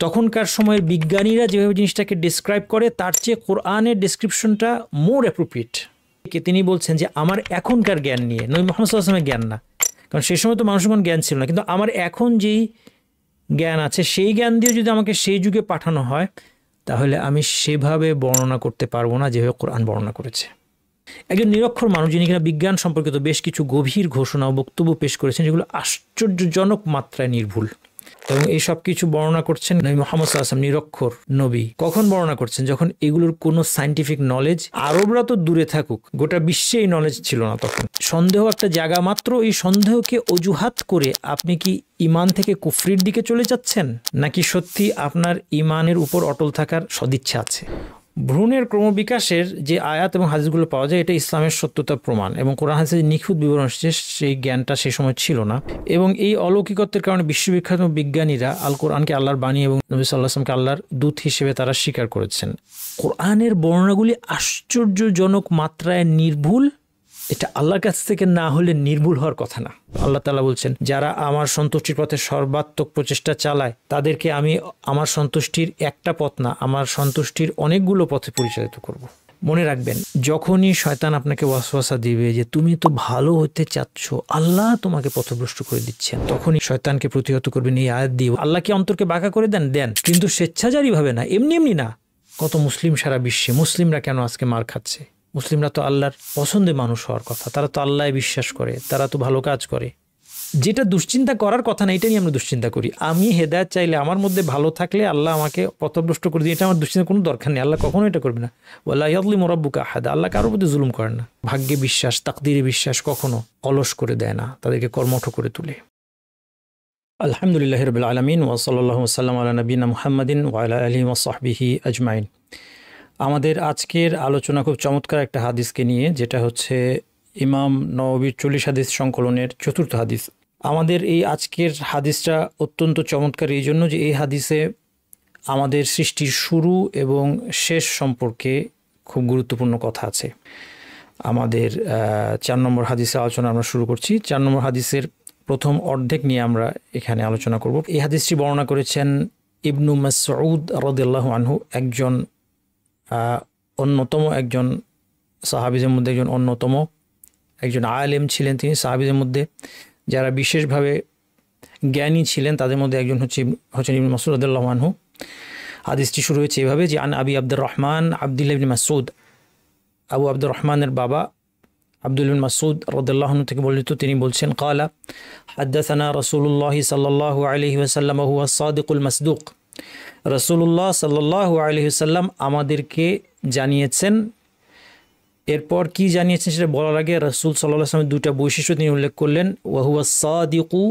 তখনকার সময়ের বিজ্ঞানীরা যেভাবে জিনিসটাকে ডিসক্রাইব করে তার চেয়ে কোরআনের ডেসক্রিপশনটা মোর অ্যাপ্রোপ্রিয়েট। তিনি বলছেন যে আমার এখনকার জ্ঞান নিয়ে, নবী মুহাম্মদ সাল্লাল্লাহু আলাইহি ওয়াসাল্লামের জ্ঞান না, কারণ সেই সময় তো মানুষের কোনো জ্ঞান ছিল না, কিন্তু আমার এখন যেই জ্ঞান আছে সেই জ্ঞান দিয়ে যদি আমাকে সেই যুগে পাঠানো হয় তাহলে আমি সেভাবে বর্ণনা করতে পারবো না যেভাবে কোরআন বর্ণনা করেছে। একজন নিরক্ষর মানুষ যিনি কিনা বিজ্ঞান সম্পর্কিত বেশ কিছু গভীর ঘোষণা ও বক্তব্য পেশ করেছেন যেগুলো আশ্চর্যজনক মাত্রায় নির্ভুল, এবং এই সব কিছু বর্ণনা করছেন নবী মুহাম্মদ সাল্লাল্লাহু আলাইহি ওয়াসাল্লাম, নিরক্ষর নবী। কখন বর্ণনা করছেন? যখন এগুলোর কোনো সায়েন্টিফিক নলেজ, আরবরা তো দূরে থাকুক, গোটা বিশ্বে এই নলেজ ছিল না তখন। সন্দেহ একটা জায়গা মাত্র, এই সন্দেহকে অজুহাত করে আপনি কি ইমান থেকে কুফরির দিকে চলে যাচ্ছেন, নাকি সত্যি আপনার ইমানের উপর অটল থাকার সদিচ্ছা আছে? ভ্রূণের ক্রমবিকাশের যে আয়াত এবং হাদিসগুলো পাওয়া যায় এটা ইসলামের সত্যতা প্রমাণ, এবং কোরআন হাদিসে যে নিখুঁত বিবরণ এসেছে সেই জ্ঞানটা সেই সময় ছিল না। এবং এই অলৌকিকত্বের কারণে বিশ্ববিখ্যাত বিজ্ঞানীরা আল কোরআনকে আল্লাহর বাণী এবং নবী সাল্লাল্লাহু আলাইহি ওয়াসাল্লামকে আল্লাহর দূত হিসেবে তারা স্বীকার করেছেন। কোরআনের বর্ণনাগুলি আশ্চর্যজনক মাত্রায় নির্ভুল, এটা আল্লাহর কাছ থেকে না হলে নির্ভুল হওয়ার কথা না। আল্লাহ তাআলা বলছেন, যারা আমার সন্তুষ্টির পথে সর্বাত্মক প্রচেষ্টা চালায় তাদেরকে আমি আমার সন্তুষ্টির একটা পথ না, আমার সন্তুষ্টির অনেকগুলো পথে পরিচালিত করব। মনে রাখবেন, যখনই শয়তান আপনাকে ওয়াসওয়াসা দিবে যে তুমি তো ভালো হতে চাচ্ছ, আল্লাহ তোমাকে পথভ্রষ্ট করে দিচ্ছেন, তখনই শয়তানকে প্রতিহত করবেন এই আয়াত দিয়ে। আল্লাহ কি অন্তরকে বাঁকা করে দেন, কিন্তু স্বেচ্ছাচারীভাবে না, এমনি এমনি না। কত মুসলিম সারা বিশ্বে, মুসলিমরা কেন আজকে মার খাচ্ছে? মুসলিমরা তো আল্লাহর পছন্দের মানুষ হওয়ার কথা, তারা তো আল্লাহ বিশ্বাস করে, তারা তো ভালো কাজ করে। যেটা দুশ্চিন্তা করার কথা না, এটা নিয়ে আমরা দুশ্চিন্তা করি। আমি হেদায়েত চাইলে, আমার মধ্যে ভালো থাকলে আল্লাহ আমাকে পথভ্রষ্ট করে দিয়ে, এটা আমার দুশ্চিন্তার কোনো দরকার নেই। আল্লাহ কখনো এটা করবে না। ওয়ালা ইয়াযলিমু রাব্বুকা আহাদা, আল্লাহ কারোর প্রতি জুলুম করেন না। ভাগ্যে বিশ্বাস, তাকদীরে বিশ্বাস কখনো অলস করে দেয় না, তাদেরকে কর্মঠ করে তোলে। আলহামদুলিল্লাহি রাব্বিল আলামিন ওয়া সাল্লাল্লাহু ওয়া সাল্লাম আলা নবিয়িনা মুহাম্মাদিন ওয়া আলা আলিহি ওয়া সাহবিহি আজমাইন। আমাদের আজকের আলোচনা খুব চমৎকার একটা হাদিসকে নিয়ে, যেটা হচ্ছে ইমাম নওয়াবীর 40 হাদিস সংকলনের 4র্থ হাদিস। আমাদের এই আজকের হাদিসটা অত্যন্ত চমৎকার এই জন্য যে এই হাদিসে আমাদের সৃষ্টির শুরু এবং শেষ সম্পর্কে খুব গুরুত্বপূর্ণ কথা আছে। আমাদের 4 নম্বর হাদিসের আলোচনা আমরা শুরু করছি। 4 নম্বর হাদিসের প্রথম অর্ধেক নিয়ে আমরা এখানে আলোচনা করব। এই হাদিসটি বর্ণনা করেছেন ইবনু মাসউদ রাদিয়াল্লাহু আনহু, একজন অন্যতম একজন সাহাবীদের মধ্যে অন্যতম একজন আলেম ছিলেন। তিনি সাহাবীদের মধ্যে যারা বিশেষভাবে জ্ঞানী ছিলেন তাদের মধ্যে একজন হচ্ছেন ইবনে মাসউদ রাদিয়াল্লাহু আনহু। হাদিসটি শুরু হয়েছে এভাবে যে, আন আবি আব্দুর রহমান আব্দুল্লাহ ইবনে মাসউদ, আবু আব্দুর রহমানের বাবা আব্দুল্লাহ ইবনে মাসউদ রাদিয়াল্লাহু আনহু থেকে বর্ণিত, তিনি বলছেন, ক্বালা হাদাসানা রাসূলুল্লাহ সাল্লাল্লাহু আলাইহি ওয়াসাল্লাম ওয়া হুয়া সাদিকুল মাসদুক। রাসূলুল্লাহ সাল্লাল্লাহু আলাইহি ওয়াসাল্লাম আমাদেরকে জানিয়েছেন। এরপর কি জানিয়েছেন সেটা বলার আগে রাসূল সাল্লাল্লাহু আলাইহি ওয়াসাল্লামের দুইটা বৈশিষ্ট্য তিনি উল্লেখ করলেন। ওয়া হুয়া সাদিকু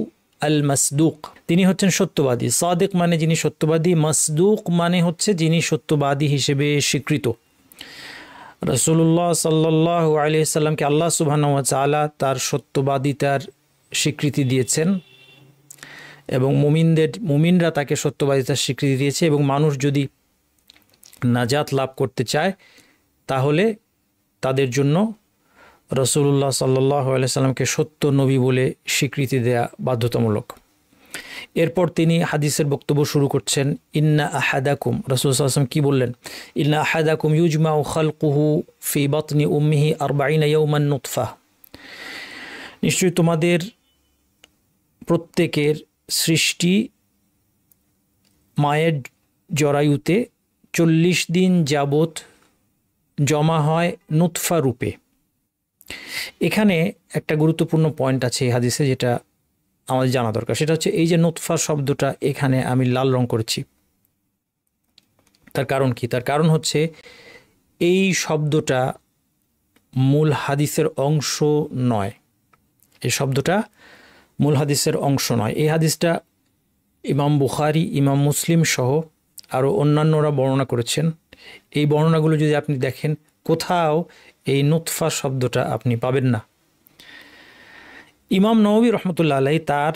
আল মাসদুক, তিনি হচ্ছেন সত্যবাদী। সাদিক মানে যিনি সত্যবাদী, মাসদুক মানে হচ্ছে যিনি সত্যবাদী হিসেবে স্বীকৃত। রাসূলুল্লাহ সাল্লাল্লাহু আলাইহি ওয়াসাল্লামকে আল্লাহ সুবহানাহু ওয়া তাআলা তার সত্যবাদিতার স্বীকৃতি দিয়েছেন, এবং মুমিনরা তাকে সত্যবাদিতার স্বীকৃতি দিয়েছে। এবং মানুষ যদি নাজাত লাভ করতে চায় তাহলে তাদের জন্য রাসূলুল্লাহ সাল্লাল্লাহু আলাইহি ওয়াসাল্লামকে সত্য নবী বলে স্বীকৃতি দেয়া বাধ্যতামূলক। এরপর তিনি হাদিসের বক্তব্য শুরু করছেন। ইন্না আহাদাকুম, রাসূল সাল্লাল্লাহু আলাইহি ওয়াসাল্লাম কি বললেন? ইন্না আহাদাকুম ইউজমাউ খালকুহু ফি বাতনি উম্মিহি 40 ইয়াওমান নুতফা, নিশ্চয়ই তোমাদের প্রত্যেকের সৃষ্টি মায়ের জরায়ুতে 40 দিন যাবত জমা হয় নুতফা রূপে। এখানে একটা গুরুত্বপূর্ণ পয়েন্ট আছে এই হাদিসে যেটা আমাদের জানা দরকার, সেটা হচ্ছে এই যে নুতফা শব্দটা এখানে আমি লাল রং করেছি, তার কারণ কি? তার কারণ হচ্ছে এই শব্দটা মূল হাদিসের অংশ নয়। এই শব্দটা মূল হাদিসের অংশ নয়। এই হাদিসটা ইমাম বুখারী, ইমাম মুসলিম সহ আরও অন্যান্যরা বর্ণনা করেছেন। এই বর্ণনাগুলো যদি আপনি দেখেন, কোথাও এই নুতফা শব্দটা আপনি পাবেন না। ইমাম নওয়াবী রহমতুল্লাহ আলাইহি তার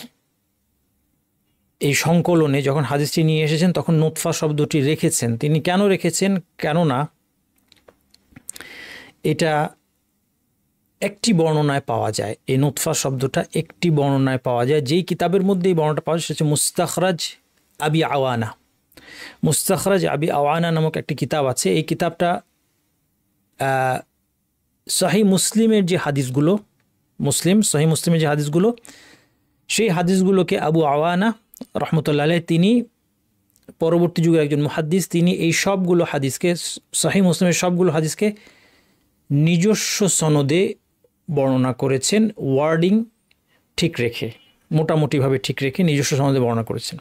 এই সংকলনে যখন হাদিসটি নিয়ে এসেছেন তখন নুতফা শব্দটি রেখেছেন। তিনি কেন রেখেছেন? কেননা এটা একটি বর্ণনায় পাওয়া যায়। এই নুতফা শব্দটা একটি বর্ণনায় পাওয়া যায়। যেই কিতাবের মধ্যে এই বর্ণনাটা পাওয়া যায় সেটা হচ্ছে মুস্তাখরাজ আবি আওয়ানা। মুস্তাখরাজ আবি আওয়ানা নামক একটি কিতাব আছে। এই কিতাবটা সহিহ মুসলিমের যে হাদিসগুলো, সহিহ মুসলিমের যে হাদিসগুলো, সেই হাদিসগুলোকে আবু আওয়ানা রহমতুল্লাহ আলাইহ, তিনি পরবর্তী যুগের একজন মুহাদ্দিস, তিনি এই সবগুলো হাদিসকে, সহিহ মুসলিমের সবগুলো হাদিসকে নিজস্ব সনদে বর্ণনা করেছেন, ওয়ার্ডিং ঠিক রেখে, মোটামুটিভাবে ঠিক রেখে নিজস্ব সনদে বর্ণনা করেছেন।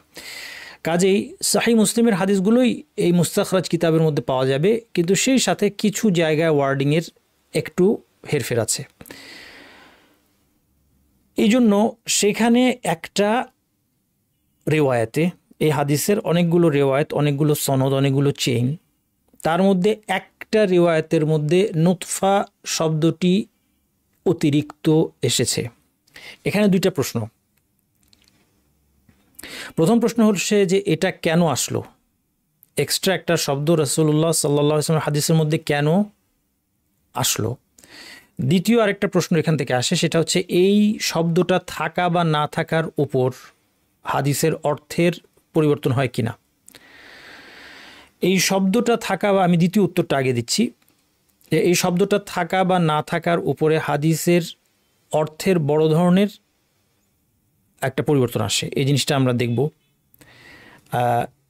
কাজেই সহিহ মুসলিমের হাদিসগুলোই এই মুস্তাখরাজ কিতাবের মধ্যে পাওয়া যাবে, কিন্তু সেই সাথে কিছু জায়গায় ওয়ার্ডিংয়ের একটু হেরফের আছে। এই জন্য সেখানে একটা রেওয়ায়েতে, এই হাদিসের অনেকগুলো রেওয়ায়েত, অনেকগুলো সনদ, অনেকগুলো চেইন, তার মধ্যে একটা রিওয়ায়াতের মধ্যে নুতফা শব্দটি অতিরিক্ত এসেছে। এখানে দুইটা প্রশ্ন। প্রথম প্রশ্ন হচ্ছে যে এটা কেন আসলো, এক্সট্রা একটা শব্দ রাসূলুল্লাহ সাল্লাল্লাহু আলাইহি ওয়াসাল্লাম হাদিসের মধ্যে কেন আসলো। দ্বিতীয় আরেকটা প্রশ্ন এখান থেকে আসে, সেটা হচ্ছে এই শব্দটা থাকা বা না থাকার উপর হাদিসের অর্থের পরিবর্তন হয় কিনা। এই শব্দটা থাকা, বা আমি দ্বিতীয় উত্তরটা আগে দিচ্ছি, এই শব্দটা থাকা বা না থাকার উপরে হাদিসের অর্থের বড় ধরনের একটা পরিবর্তন আসে, এই জিনিসটা আমরা দেখব।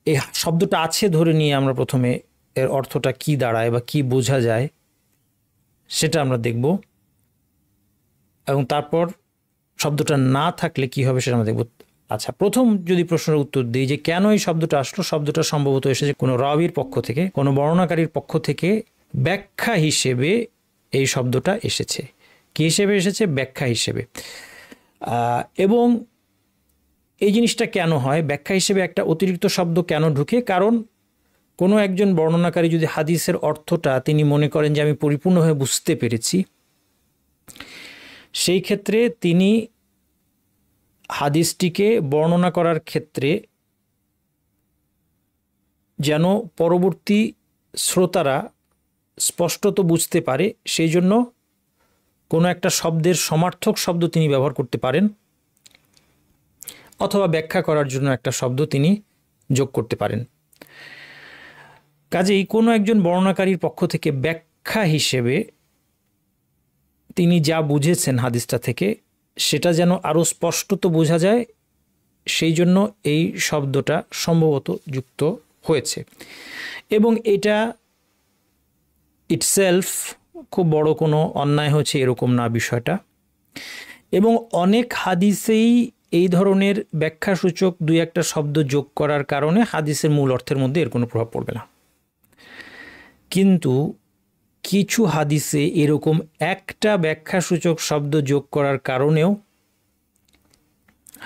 এই শব্দটা আছে ধরে নিয়ে আমরা প্রথমে এর অর্থটা কি দাঁড়ায় বা কি বোঝা যায় সেটা আমরা দেখব, এবং তারপর শব্দটা না থাকলে কি হবে সেটা আমরা দেখব। আচ্ছা, প্রথম যদি প্রশ্নের উত্তর দিই যে কেন এই শব্দটা আসলো, শব্দটা সম্ভবত এসেছে কোনো রাবির পক্ষ থেকে, কোনো বর্ণনাকারীর পক্ষ থেকে ব্যাখ্যা হিসেবে এই শব্দটা এসেছে। কী হিসেবে এসেছে? ব্যাখ্যা হিসেবে। এবং এই জিনিসটা কেন হয়, ব্যাখ্যা হিসেবে একটা অতিরিক্ত শব্দ কেন ঢুকে? কারণ কোনো একজন বর্ণনাকারী যদি হাদিসের অর্থটা তিনি মনে করেন যে আমি পরিপূর্ণভাবে বুঝতে পেরেছি, সেই ক্ষেত্রে তিনি হাদিসটিকে বর্ণনা করার ক্ষেত্রে যেন পরবর্তী শ্রোতারা স্পষ্টত বুঝতে পারে, সেই জন্য কোনো একটা শব্দের সমার্থক শব্দ তিনি ব্যবহার করতে পারেন, অথবা ব্যাখ্যা করার জন্য একটা শব্দ তিনি যোগ করতে পারেন। কাজেই কোনো একজন বর্ণনাকারীর পক্ষ থেকে ব্যাখ্যা হিসেবে তিনি যা বুঝেছেন হাদিসটা থেকে, সেটা যেন আরও স্পষ্টত বোঝা যায়, সেই জন্য এই শব্দটা সম্ভবত যুক্ত হয়েছে। এবং এটা ইটসেলফ খুব বড় কোনো অন্যায় হয়েছে এরকম না বিষয়টা। এবং অনেক হাদিসেই এই ধরনের ব্যাখ্যাসূচক দুই একটা শব্দ যোগ করার কারণে হাদিসের মূল অর্থের মধ্যে এর কোনো প্রভাব পড়বে না। কিন্তু কিছু হাদিসে এরকম একটা ব্যাখ্যাসূচক শব্দ যোগ করার কারণেও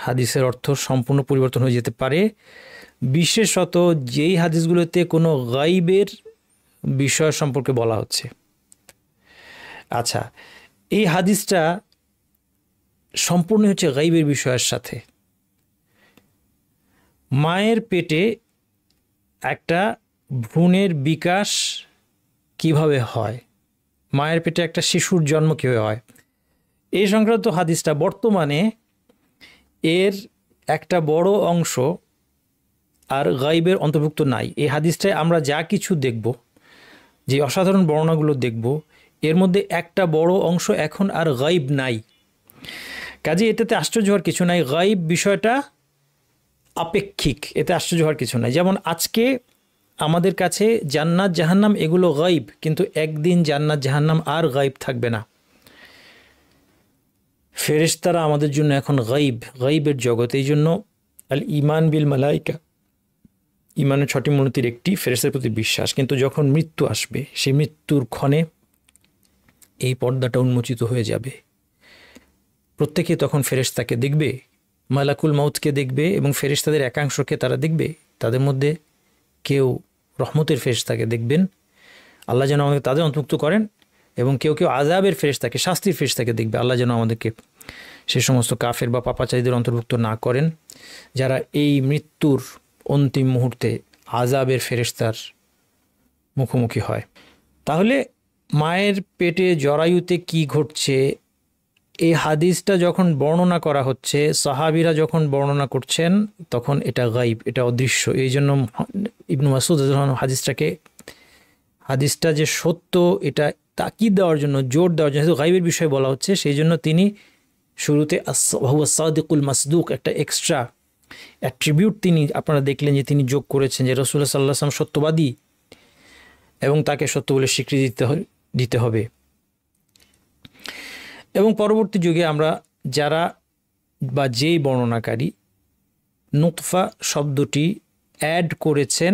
হাদিসের অর্থ সম্পূর্ণ পরিবর্তন হয়ে যেতে পারে, বিশেষত যেই হাদিসগুলোতে কোনো গাইবের বিষয় সম্পর্কে বলা হচ্ছে। আচ্ছা, এই হাদিসটা সম্পূর্ণ হচ্ছে গাইবের বিষয়ের সাথে। মায়ের পেটে একটা ভ্রূণের বিকাশ কিভাবে হয়, মায়ের পেটে একটা শিশুর জন্ম কীভাবে হয়, এই সংক্রান্ত হাদিসটা বর্তমানে এর একটা বড় অংশ আর গাইবের অন্তর্ভুক্ত নাই। এই হাদিসটায় আমরা যা কিছু দেখব, যে অসাধারণ বর্ণনাগুলো দেখব, এর মধ্যে একটা বড় অংশ এখন আর গাইব নাই। কাজে এটাতে আশ্চর্য হওয়ার কিছু নাই। গাইব বিষয়টা আপেক্ষিক, এতে আশ্চর্য হওয়ার কিছু নাই। যেমন আজকে আমাদের কাছে জান্নাত জাহান্নাম এগুলো গাইব, কিন্তু একদিন জান্নাত জাহান্নাম আর গাইব থাকবে না। ফেরেশতারা আমাদের জন্য এখন গাইবের জগৎ। এই জন্য আল ইমান বিল মালাইকা, ইমানের 6টি মূলনীতির একটি ফেরেশতার প্রতি বিশ্বাস। কিন্তু যখন মৃত্যু আসবে, সেই মৃত্যুর ক্ষণে এই পর্দাটা উন্মোচিত হয়ে যাবে। প্রত্যেকে তখন ফেরেশতাকে দেখবে, মালাকুল মাউতকে দেখবে, এবং ফেরেশতাদের একাংশকে তারা দেখবে। তাদের মধ্যে কেউ রহমতের ফেরেশতাকে দেখবেন, আল্লাহ যেন আমাদের তাদের অন্তর্ভুক্ত করেন, এবং কেউ কেউ আযাবের ফেরেশতাকে, শাস্তির ফেরেশতাকে দেখবে। আল্লাহ যেন আমাদেরকে সে সমস্ত কাফের বা পাপাচারীদের অন্তর্ভুক্ত না করেন যারা এই মৃত্যুর অন্তিম মুহূর্তে আযাবের ফেরেশতার মুখোমুখি হয়। তাহলে মায়ের পেটে জরায়ুতে কি ঘটছে, এই হাদিসটা যখন বর্ণনা করা হচ্ছে, সাহাবীরা যখন বর্ণনা করছেন, তখন এটা গাইব, এটা অদৃশ্য। এই জন্য ইবনু মাসউদ রাদিয়াল্লাহু আনহু হাদিসটা যে সত্য এটা তাকিদ দেওয়ার জন্য, জোর দেওয়ার জন্য, গায়বের বিষয়ে বলা হচ্ছে, সেই জন্য তিনি শুরুতে হুয়া সাদিকুল মাসদুক একটা এক্সট্রা অ্যাট্রিবিউট তিনি আপনারা দেখলেন যে তিনি যোগ করেছেন যে রাসূলুল্লাহ সাল্লাল্লাহু আলাইহি ওয়াসাল্লাম সত্যবাদী এবং তাকে সত্য বলে স্বীকৃতি দিতে হবে। এবং পরবর্তী যুগে আমরা যারা বা যেই বর্ণনাকারী নুতফা শব্দটি অ্যাড করেছেন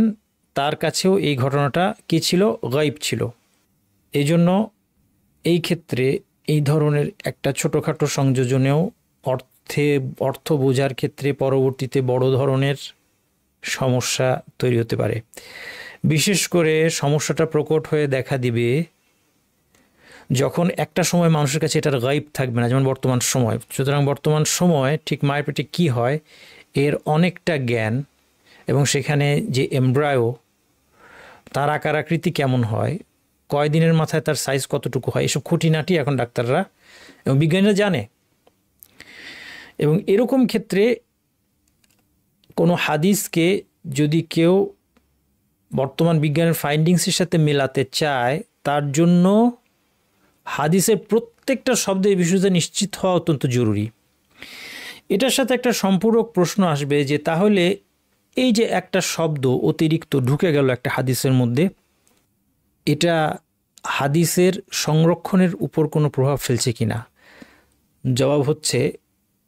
তার কাছেও এই ঘটনাটা কী ছিল? গায়ব ছিল। এই জন্য এই ক্ষেত্রে এই ধরনের একটা ছোটোখাটো সংযোজনেও অর্থ বোঝার ক্ষেত্রে পরবর্তীতে বড় ধরনের সমস্যা তৈরি হতে পারে। বিশেষ করে সমস্যাটা প্রকট হয়ে দেখা দিবে যখন একটা সময় মানুষের কাছে এটার গায়ব থাকবে না, যেমন বর্তমান সময়। সুতরাং বর্তমান সময় ঠিক মায়ের পেটে কী হয় এর অনেকটা জ্ঞান, এবং সেখানে যে এমব্রায়ো তার আকার আকৃতি কেমন হয়, কয়দিনের মাথায় তার সাইজ কতটুকু হয়, এসব খুঁটিনাটি এখন ডাক্তাররা এবং বিজ্ঞানীরা জানে। এবং এরকম ক্ষেত্রে কোনো হাদিসকে যদি কেউ বর্তমান বিজ্ঞানের ফাইন্ডিংসের সাথে মেলাতে চায়, তার জন্য হাদিসের প্রত্যেকটা শব্দের বিষয়টা নিশ্চিত হওয়া অত্যন্ত জরুরি। এটার সাথে একটা সম্পূরক প্রশ্ন আসবে যে তাহলে এই যে একটা শব্দ অতিরিক্ত ঢুকে গেল একটা হাদিসের মধ্যে, এটা হাদিসের সংরক্ষণের উপর কোনো প্রভাব ফেলছে কিনা? জবাব হচ্ছে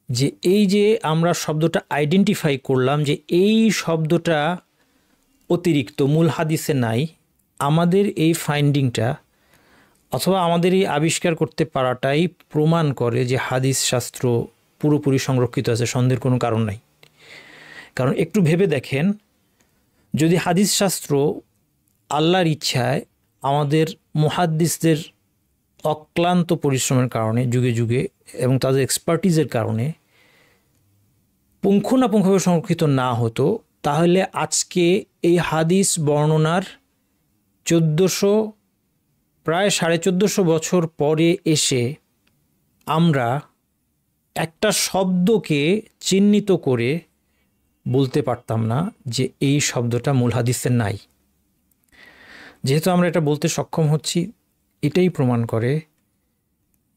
যে এই যে আমরা শব্দটা আইডেন্টিফাই করলাম যে এই শব্দটা অতিরিক্ত মূল হাদিসে নাই, আমাদের এই ফাইন্ডিংটা অথবা আমাদের এই আবিষ্কার করতে পারাটাই প্রমাণ করে যে হাদিস শাস্ত্র পুরোপুরি সংরক্ষিত আছে, সন্দেহের কোনো কারণ নাই। কারণ একটু ভেবে দেখেন, যদি হাদিস শাস্ত্র আল্লাহর ইচ্ছায় আমাদের মুহাদ্দিসদের অক্লান্ত পরিশ্রমের কারণে যুগে যুগে এবং তাদের এক্সপার্টিজের কারণে পুঙ্খানুপুঙ্খভাবে সংরক্ষিত না হতো, তাহলে আজকে এই হাদিস বর্ণনার 1400 প্রায় 1450 বছর পরে এসে আমরা একটা শব্দকে চিহ্নিত করে বলতে পারতাম না যে এই শব্দটা মূল হাদিসে নাই। যেহেতু আমরা এটা বলতে সক্ষম হচ্ছি, এটাই প্রমাণ করে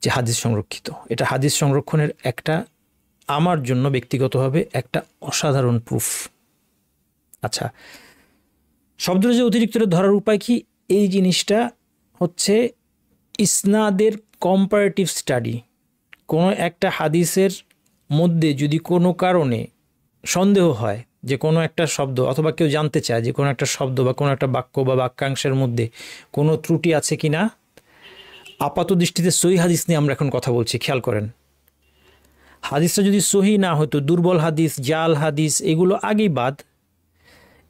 যে হাদিস সংরক্ষিত। এটা হাদিস সংরক্ষণের একটা আমার জন্য ব্যক্তিগতভাবে একটা অসাধারণ প্রুফ। আচ্ছা, শব্দটা যে অতিরিক্ত ধরার উপায় কি? এই জিনিসটা হচ্ছে ইসনাদের কম্পারেটিভ স্টাডি। কোনো একটা হাদিসের মধ্যে যদি কোনো কারণে সন্দেহ হয় যে কোনো একটা শব্দ, অথবা কেউ জানতে চায় যে কোনো একটা শব্দ বা কোনো একটা বাক্য বা বাক্যাংশের মধ্যে কোনো ত্রুটি আছে কি না, আপাত দৃষ্টিতে সহি হাদিস নিয়ে আমরা এখন কথা বলছি, খেয়াল করেন। হাদিসটা যদি সহি না হতো, দুর্বল হাদিস, জাল হাদিস, এগুলো আগেই বাদ।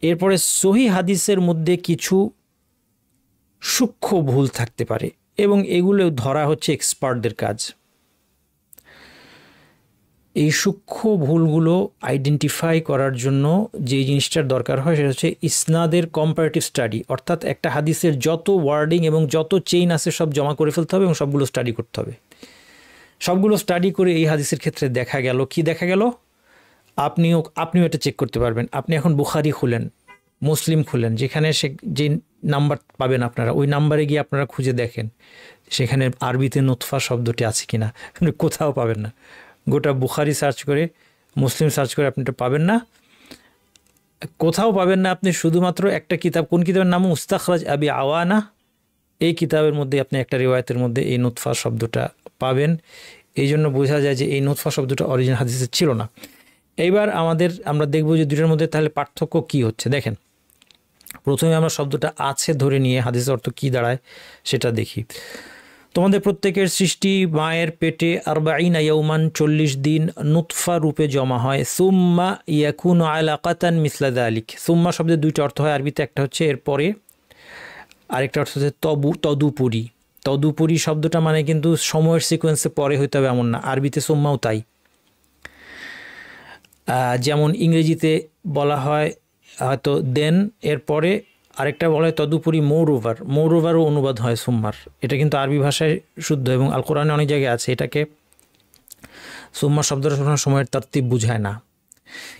এরপরে সহি হাদিসের মধ্যে কিছু সূক্ষ্ম ভুল থাকতে পারে এবং এগুলো ধরা হচ্ছে এক্সপার্টদের কাজ। এই সূক্ষ্ম ভুলগুলো আইডেন্টিফাই করার জন্য যে জিনিসটার দরকার হয় সেটা হচ্ছে ইসনাদের কম্পারেটিভ স্টাডি। অর্থাৎ একটা হাদিসের যত ওয়ার্ডিং এবং যত চেইন আছে সব জমা করে ফেলতে হবে এবং সবগুলো স্টাডি করতে হবে। সবগুলো স্টাডি করে এই হাদিসের ক্ষেত্রে দেখা গেল কি দেখা গেল, আপনিও এটা চেক করতে পারবেন। আপনি এখন বুখারি খুলেন, মুসলিম খুলেন, যেখানে যে নাম্বার পাবেন আপনারা, ওই নাম্বারে গিয়ে আপনারা খুঁজে দেখেন সেখানে আরবিতে নুতফা শব্দটি আছে কিনা। কোথাও পাবেন না। গোটা বুখারি সার্চ করে, মুসলিম সার্চ করে আপনি এটা পাবেন না, কোথাও পাবেন না। আপনি শুধুমাত্র একটা কিতাব, কোন কিতাবের নাম? মুস্তাখরাজ আবি আওয়ানা। এই কিতাবের মধ্যে আপনি একটা রিওয়ায়াতের মধ্যে এই নুতফা শব্দটা পাবেন। এই জন্য বোঝা যায় যে এই নুতফা শব্দটা অরিজিনাল হাদিসে ছিল না। এইবার আমরা দেখব যে দুটোর মধ্যে তাহলে পার্থক্য কি হচ্ছে। দেখেন, প্রথমে আমরা শব্দটা আছে ধরে নিয়ে হাদিসের অর্থ কি দাঁড়ায় সেটা দেখি। তোমাদের প্রত্যেকের সৃষ্টি মায়ের পেটে 40 ইয়াউমান 40 দিন নুতফা রূপে জমা হয়, সুম্মা ইয়াকুনু আলাকাতান মিসলা যালিক। সুম্মা শব্দের দুইটা অর্থ হয় আরবিতে, একটা হচ্ছে এরপরে, আরেকটা অর্থ হচ্ছে তদুপরি। তদুপরি শব্দটা মানে কিন্তু সময়ের সিকোয়েন্সে পরে হইতে হবে এমন না, আরবিতে সুম্মাও তাই। যেমন ইংরেজিতে বলা হয় হয়তো দেন, এরপরে আরেকটা বলা হয় তদুপরি মৌরোভারও অনুবাদ হয় সুম্মার। এটা কিন্তু আরবি ভাষায় শুদ্ধ এবং আল কোরআনে অনেক জায়গায় আছে। এটাকে সুম্মা শব্দটা সময়ের তারতিব বুঝায় না,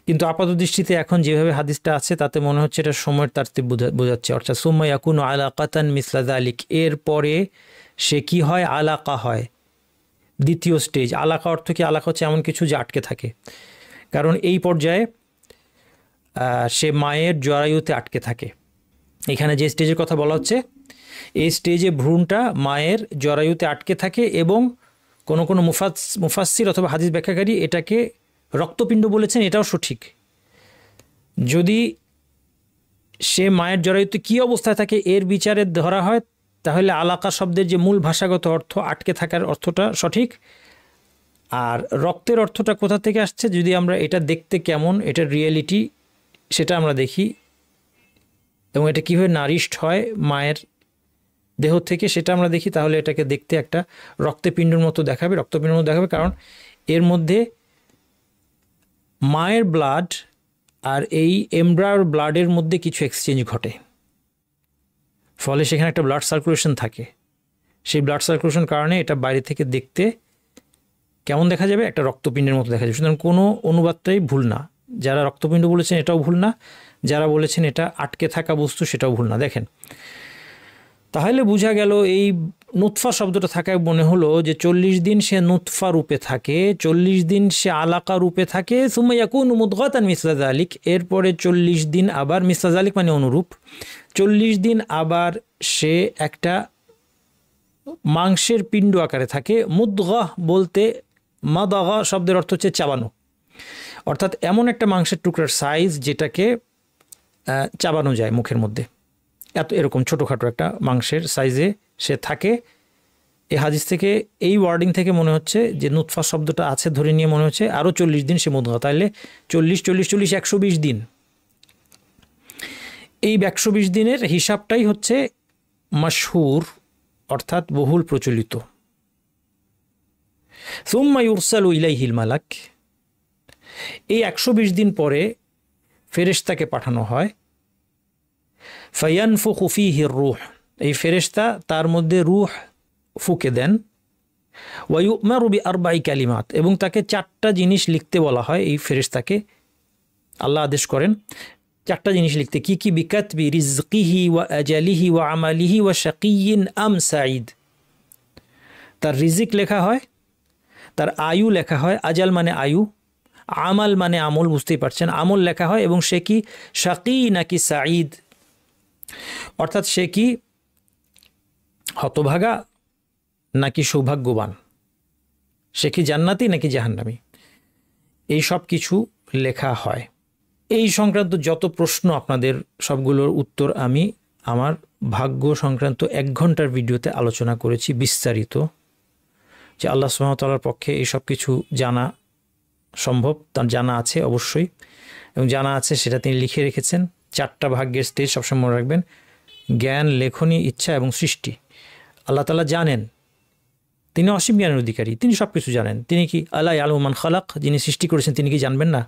কিন্তু আপাত দৃষ্টিতে এখন যেভাবে হাদিসটা আছে তাতে মনে হচ্ছে এটা সময়ের তারতিব বোঝাচ্ছে, অর্থাৎ সুম্মা ইয়াকুনু আলাকাতান মিসলা যালিক, এর পরে সে কি হয়, আলাকা হয়, দ্বিতীয় স্টেজ। আলাকা অর্থ কি? আলাকা হচ্ছে এমন কিছু যে আটকে থাকে, কারণ এই পর্যায়ে সে মায়ের জরায়ুতে আটকে থাকে। এখানে যে স্টেজের কথা বলা হচ্ছে, এই স্টেজে ভ্রূণটা মায়ের জরায়ুতে আটকে থাকে এবং কোনো কোনো মুফাসসির অথবা হাদিস ব্যাখ্যাকারী এটাকে রক্তপিণ্ড বলেছেন, এটাও সঠিক। যদি সে মায়ের জরায়ুতে কী অবস্থায় থাকে এর বিচারে ধরা হয়, তাহলে আলাকা শব্দের যে মূল ভাষাগত অর্থ আটকে থাকার অর্থটা সঠিক। আর রক্তের অর্থটা কোথা থেকে আসছে, যদি আমরা এটা দেখতে কেমন, এটার রিয়েলিটি সেটা আমরা দেখি এবং এটা কীভাবে নারিশড হয় মায়ের দেহ থেকে সেটা আমরা দেখি, তাহলে এটাকে দেখতে একটা রক্তপিণ্ডের মতো দেখাবে, রক্তপিণ্ডের মতো দেখাবে, কারণ এর মধ্যে মায়ের ব্লাড আর এই এমব্রায়োর ব্লাডের মধ্যে কিছু এক্সচেঞ্জ ঘটে, ফলে সেখানে একটা ব্লাড সার্কুলেশন থাকে। সেই ব্লাড সার্কুলেশন কারণে এটা বাইরে থেকে দেখতে কেমন দেখা যাবে, একটা রক্তপিণ্ডের মতো দেখা যাবে। সুতরাং কোনো অনুবাদটাই ভুল না, যারা রক্তপিণ্ড বলেছেন এটাও ভুল না, যারা বলেছেন এটা আটকে থাকা বস্তু সেটাও ভুল না। দেখেন, তাহলে বোঝা গেল এই নুতফা শব্দটা থাকায় মনে হলো যে 40 দিন সে নুতফা রূপে থাকে, 40 দিন সে আলাকা রূপে থাকে, সুম্মা ইয়াকুনু মুদগাতান মিসলা যালিক, এরপরে 40 দিন আবার, মিসলা যালিক মানে অনুরূপ, 40 দিন আবার সে একটা মাংসের পিণ্ড আকারে থাকে। মুদগাহ বলতে মাদাগা শব্দের অর্থ হচ্ছে চাবানো, অর্থাৎ এমন একটা মাংসের টুকরার সাইজ যেটাকে চাবানো যায় মুখের মধ্যে, এরকম ছোটোখাটো একটা মাংসের সাইজে সে থাকে। এই হাদিস থেকে, এই ওয়ার্ডিং থেকে মনে হচ্ছে যে নুতফা শব্দটা আছে ধরে নিয়ে মনে হচ্ছে আরও 40 দিন সে মুদগা, তাহলে 40 120 দিন। এই 120 দিনের হিসাবটাই হচ্ছে মাশহুর, অর্থাৎ বহুল প্রচলিত। সুম্মা ইউরসালু ইলাইহিল মালাক, এই 120 দিন পরে ফেরেশতাকে পাঠানো হয়। ফায়ানফুখু ফীহির রূহ, এই ফেরেশতা তার মধ্যে রূহ ফুঁকে দেন। ওয়া ইউমারু বিআরবাই কালিমাত, এবং তাকে 4টা জিনিস লিখতে বলা হয়। এই ফেরেশতাকে আল্লাহ আদেশ করেন 4টা জিনিস লিখতে। কি কি? বিকাতবি রিজকিহি ওয়া আজালিহি ওয়া আমালিহি ওয়া শাকিয়্যিন আম সাঈদ, তার রিজিক লেখা হয়, তার আয়ু লেখা হয়, আজাল মানে আয়ু, আমাল মানে আমল, বুঝতেই পারছেন, আমল লেখা হয়, এবং সে কি শাকি নাকি সাঈদ, অর্থাৎ সে কি হতভাগা নাকি সৌভাগ্যবান, সে কি জান্নাতি নাকি জাহান্নামী, এই সব কিছু লেখা হয়। এই সংক্রান্ত যত প্রশ্ন আপনাদের, সবগুলোর উত্তর আমি আমার ভাগ্য সংক্রান্ত 1 ঘন্টার ভিডিওতে আলোচনা করেছি বিস্তারিত, যে আল্লাহ সুবহানাহু ওয়া তাআলার পক্ষে এই সব কিছু জানা সম্ভব, তার জানা আছে অবশ্যই, এবং জানা আছে সেটা তিনি লিখে রেখেছেন। 4টা ভাগ্যের স্টেজ সবসময় মনে রাখবেন: জ্ঞান, লেখনী, ইচ্ছা এবং সৃষ্টি। আল্লাহ তাআলা জানেন, তিনি অসীম জ্ঞানের অধিকারী, তিনি সব কিছু জানেন। তিনি কি আলা ইয়ালামু মান খালাক, যিনি সৃষ্টি করেছেন তিনি কি জানবেন না?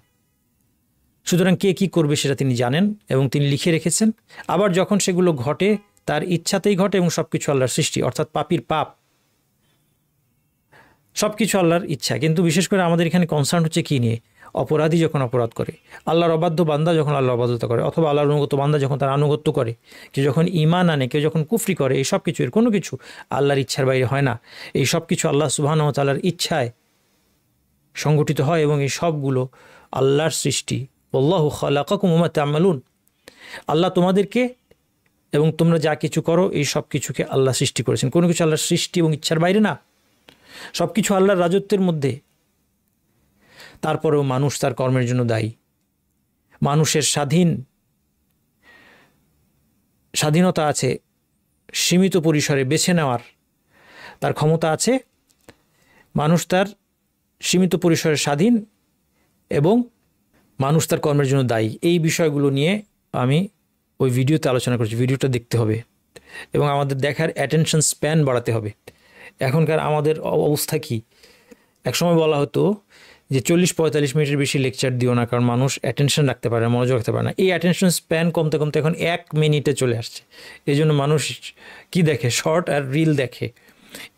সুতরাং কে কি করবে সেটা তিনি জানেন এবং তিনি লিখে রেখেছেন। আবার যখন সেগুলো ঘটে তার ইচ্ছাতেই ঘটে, এবং সব কিছু আল্লাহর সৃষ্টি, অর্থাৎ পাপীর পাপ সব কিছু আল্লাহর ইচ্ছা। কিন্তু বিশেষ করে আমাদের এখানে কনসার্ন হচ্ছে কী নিয়ে? অপরাধী যখন অপরাধ করে, আল্লাহর অবাধ্য বান্দা যখন আল্লাহর অবাধ্যতা করে, অথবা আল্লাহর অনুগত বান্দা যখন তার আনুগত্য করে, কেউ যখন ঈমান আনে, কেউ যখন কুফরি করে, এই সব কিছু, এর কোনো কিছু আল্লাহর ইচ্ছার বাইরে হয় না। এই সব কিছু আল্লাহ সুবহানাহু ওয়া তাআলার ইচ্ছায় সংগঠিত হয়, এবং এই সবগুলো আল্লাহর সৃষ্টি। আল্লাহু খালাকাকুম ওয়া মা তা'মালুন, আল্লাহ তোমাদেরকে এবং তোমরা যা কিছু করো এই সব কিছুকে আল্লাহ সৃষ্টি করেছেন। কোনো কিছু আল্লাহর সৃষ্টি এবং ইচ্ছার বাইরে না, সব কিছু আল্লাহর রাজত্বের মধ্যে। তারপরেও মানুষ তার কর্মের জন্য দায়ী। মানুষের স্বাধীনতা আছে, সীমিত পরিসরে বেছে নেওয়ার তার ক্ষমতা আছে। মানুষ তার সীমিত পরিসরে স্বাধীন, এবং মানুষ তার কর্মের জন্য দায়ী। এই বিষয়গুলো নিয়ে আমি ওই ভিডিওতে আলোচনা করছি। ভিডিওটা দেখতে হবে এবং আমাদের দেখার অ্যাটেনশন স্প্যান বাড়াতে হবে। এখনকার আমাদের অবস্থা কি? একসময় বলা হতো যে 40-45 মিনিটের বেশি লেকচার দিও না, কারণ মানুষ অ্যাটেনশন রাখতে পারে না, মনোযোগ রাখতে পারে না। এই অ্যাটেনশন স্প্যান কমতে কমতে এখন 1 মিনিটে চলে আসছে। এই জন্য মানুষ কি দেখে? শর্ট আর রিল দেখে।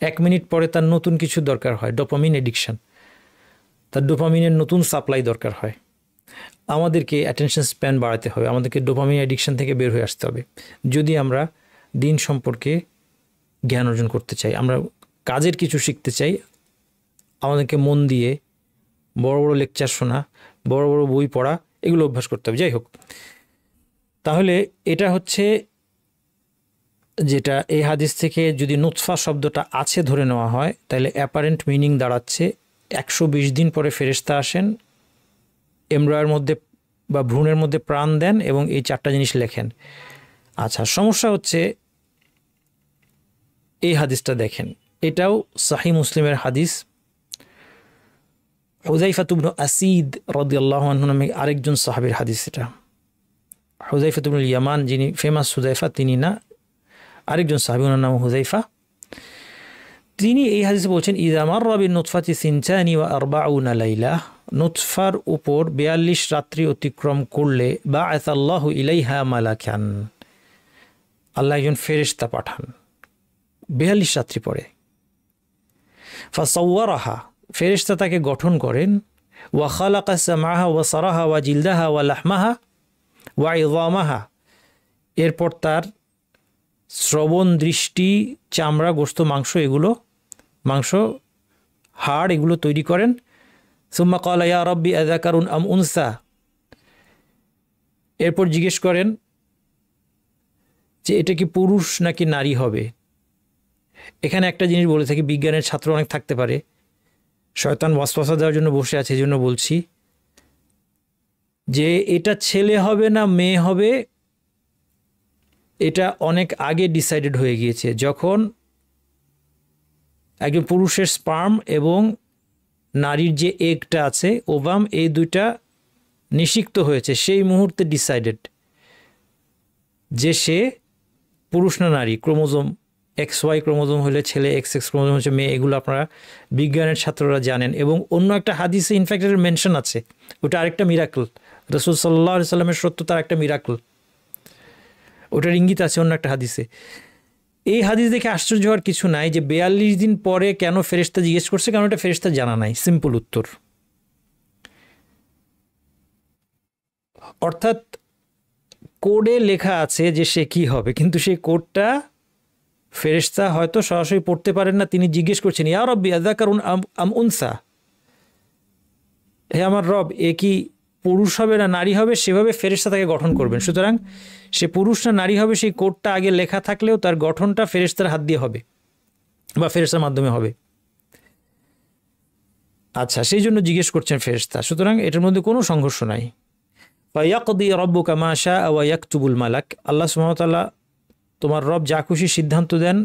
1 মিনিট পরে তার নতুন কিছু দরকার হয়, ডোপামিন এডিকশন, তার ডোপামিনের নতুন সাপ্লাই দরকার হয়। আমাদেরকে অ্যাটেনশন স্প্যান বাড়াতে হবে, আমাদেরকে ডোপামিন অ্যাডিকশন থেকে বের হয়ে আসতে হবে যদি আমরা দিন সম্পর্কে জ্ঞান অর্জন করতে চাই, আমরা কাজের কিছু শিখতে চাই। আমাদেরকে মন দিয়ে বড় বড় লেকচার শোনা, বড় বড় বই পড়া, এগুলো অভ্যাস করতে হবে। যাই হোক, তাহলে এটা হচ্ছে যেটা এই হাদিস থেকে যদি নুতফা শব্দটা আছে ধরে নেওয়া হয়, তাহলে অ্যাপারেন্ট মিনিং দাঁড়াচ্ছে 120 দিন পরে ফেরেশতা আসেন, এমব্রয়ের মধ্যে বা ভ্রূণের মধ্যে প্রাণ দেন এবং এই 4টা জিনিস লেখেন। আচ্ছা, সমস্যা হচ্ছে এই হাদিসটা দেখেন, এটাও সহিহ মুসলিমের হাদিস। হুযায়ফা ইবনে আসিদ রাদিয়াল্লাহু আনহু নামে আরেকজন সাহাবীর হাদিস। এটা হুযায়ফা ইবনে ইয়ামান, যিনি ফেমাস হুযায়ফা, তিনি না, আরেকজন সাহাবী, ওনার নাম হুযায়ফা। তিনি এই হাদিসে বলছেন, ইযা মাররা বিন নুতফাতি সিনতানি ওয়া আরবাউনা লাইলা, নুতফার উপর 42 রাত্রি অতিক্রম করলে বাআসাল্লাহু ইলাইহা মালাকান, আল্লাহ একজন ফেরেশতা পাঠান 42 রাত্রি পরে। ফাসাওয়ারাহা, ফেরেশতা তাকে গঠন করেন। ওয়া খালাকা সামআহা ওয়া সারাহা ওয়া জিলদাহা ওয়া লাহমাহা ওয়া ইযামাহা, এরপর তার শ্রবণ, দৃষ্টি, চামড়া, গোশত, মাংস, এগুলো মাংস, হাড়, এগুলো তৈরি করেন। সুম্মা ক্বালা ইয়া রাব্বি আযাকারুন আম উনসা, এরপর জিজ্ঞেস করেন যে এটা কি পুরুষ নাকি নারী হবে। এখানে একটা জিনিস বলে থাকি, বিজ্ঞানের ছাত্র অনেক থাকতে পারে, শয়তান ওয়াসওয়াসা দেওয়ার জন্য বসে আছে, এই জন্য বলছি যে এটা ছেলে হবে না মেয়ে হবে, এটা অনেক আগে ডিসাইডেড হয়ে গিয়েছে। যখন একজন পুরুষের স্পার্ম এবং নারীর যে এগটা আছে, ওভাম, এই দুইটা নিষিক্ত হয়েছে, সেই মুহূর্তে ডিসাইডেড যে সে পুরুষ না নারী। ক্রোমোজোম XY ক্রোমোজোম হলে ছেলে, XX ক্রোমোজোম হচ্ছে মেয়ে, এগুলো আপনারা বিজ্ঞানের ছাত্ররা জানেন। এবং অন্য একটা হাদিসে ইনফ্যাক্ট এর মেনশন আছে, ওটা আরেকটা মিরাকল, রাসূল সাল্লাল্লাহু আলাইহি সাল্লামের সত্যতার একটা মিরাকল, ওটার ইঙ্গিত আছে অন্য একটা হাদিসে। এই হাদিস দেখে আশ্চর্য হওয়ার কিছু নাই যে 42 দিন পরে কেন ফেরেশতা জিজ্ঞেস করছে, কারণ এটা ফেরেশতা জানা নাই, সিম্পল উত্তর। অর্থাৎ কোডে লেখা আছে যে সে কি হবে, কিন্তু সেই কোডটা ফেরেশতা হয়তো সরাসরি পড়তে পারেন না, তিনি জিজ্ঞেস করছেন ইয়া রাব্বি আযাকারুন আম উনসা, হে আমার রব, এ কি পুরুষ হবে না নারী হবে, সেভাবে ফেরেশতা তাকে গঠন করবেন। সুতরাং সে পুরুষ না নারী হবে সেই কোডটা আগে লেখা থাকলেও তার গঠনটা ফেরেশতার হাত দিয়ে হবে বা ফেরেশতার মাধ্যমে হবে। আচ্ছা, সেই জন্য জিজ্ঞেস করছেন ফেরেশতা, সুতরাং এটার মধ্যে কোনো সংঘর্ষ নাই। ফায়াকদি রাব্বুকা মা শাআ ওয়া ইয়াকতুবুল মালাক, আল্লাহ সুবহানাহু ওয়া তাআলা, তোমার রব যা খুশি সিদ্ধান্ত দেন,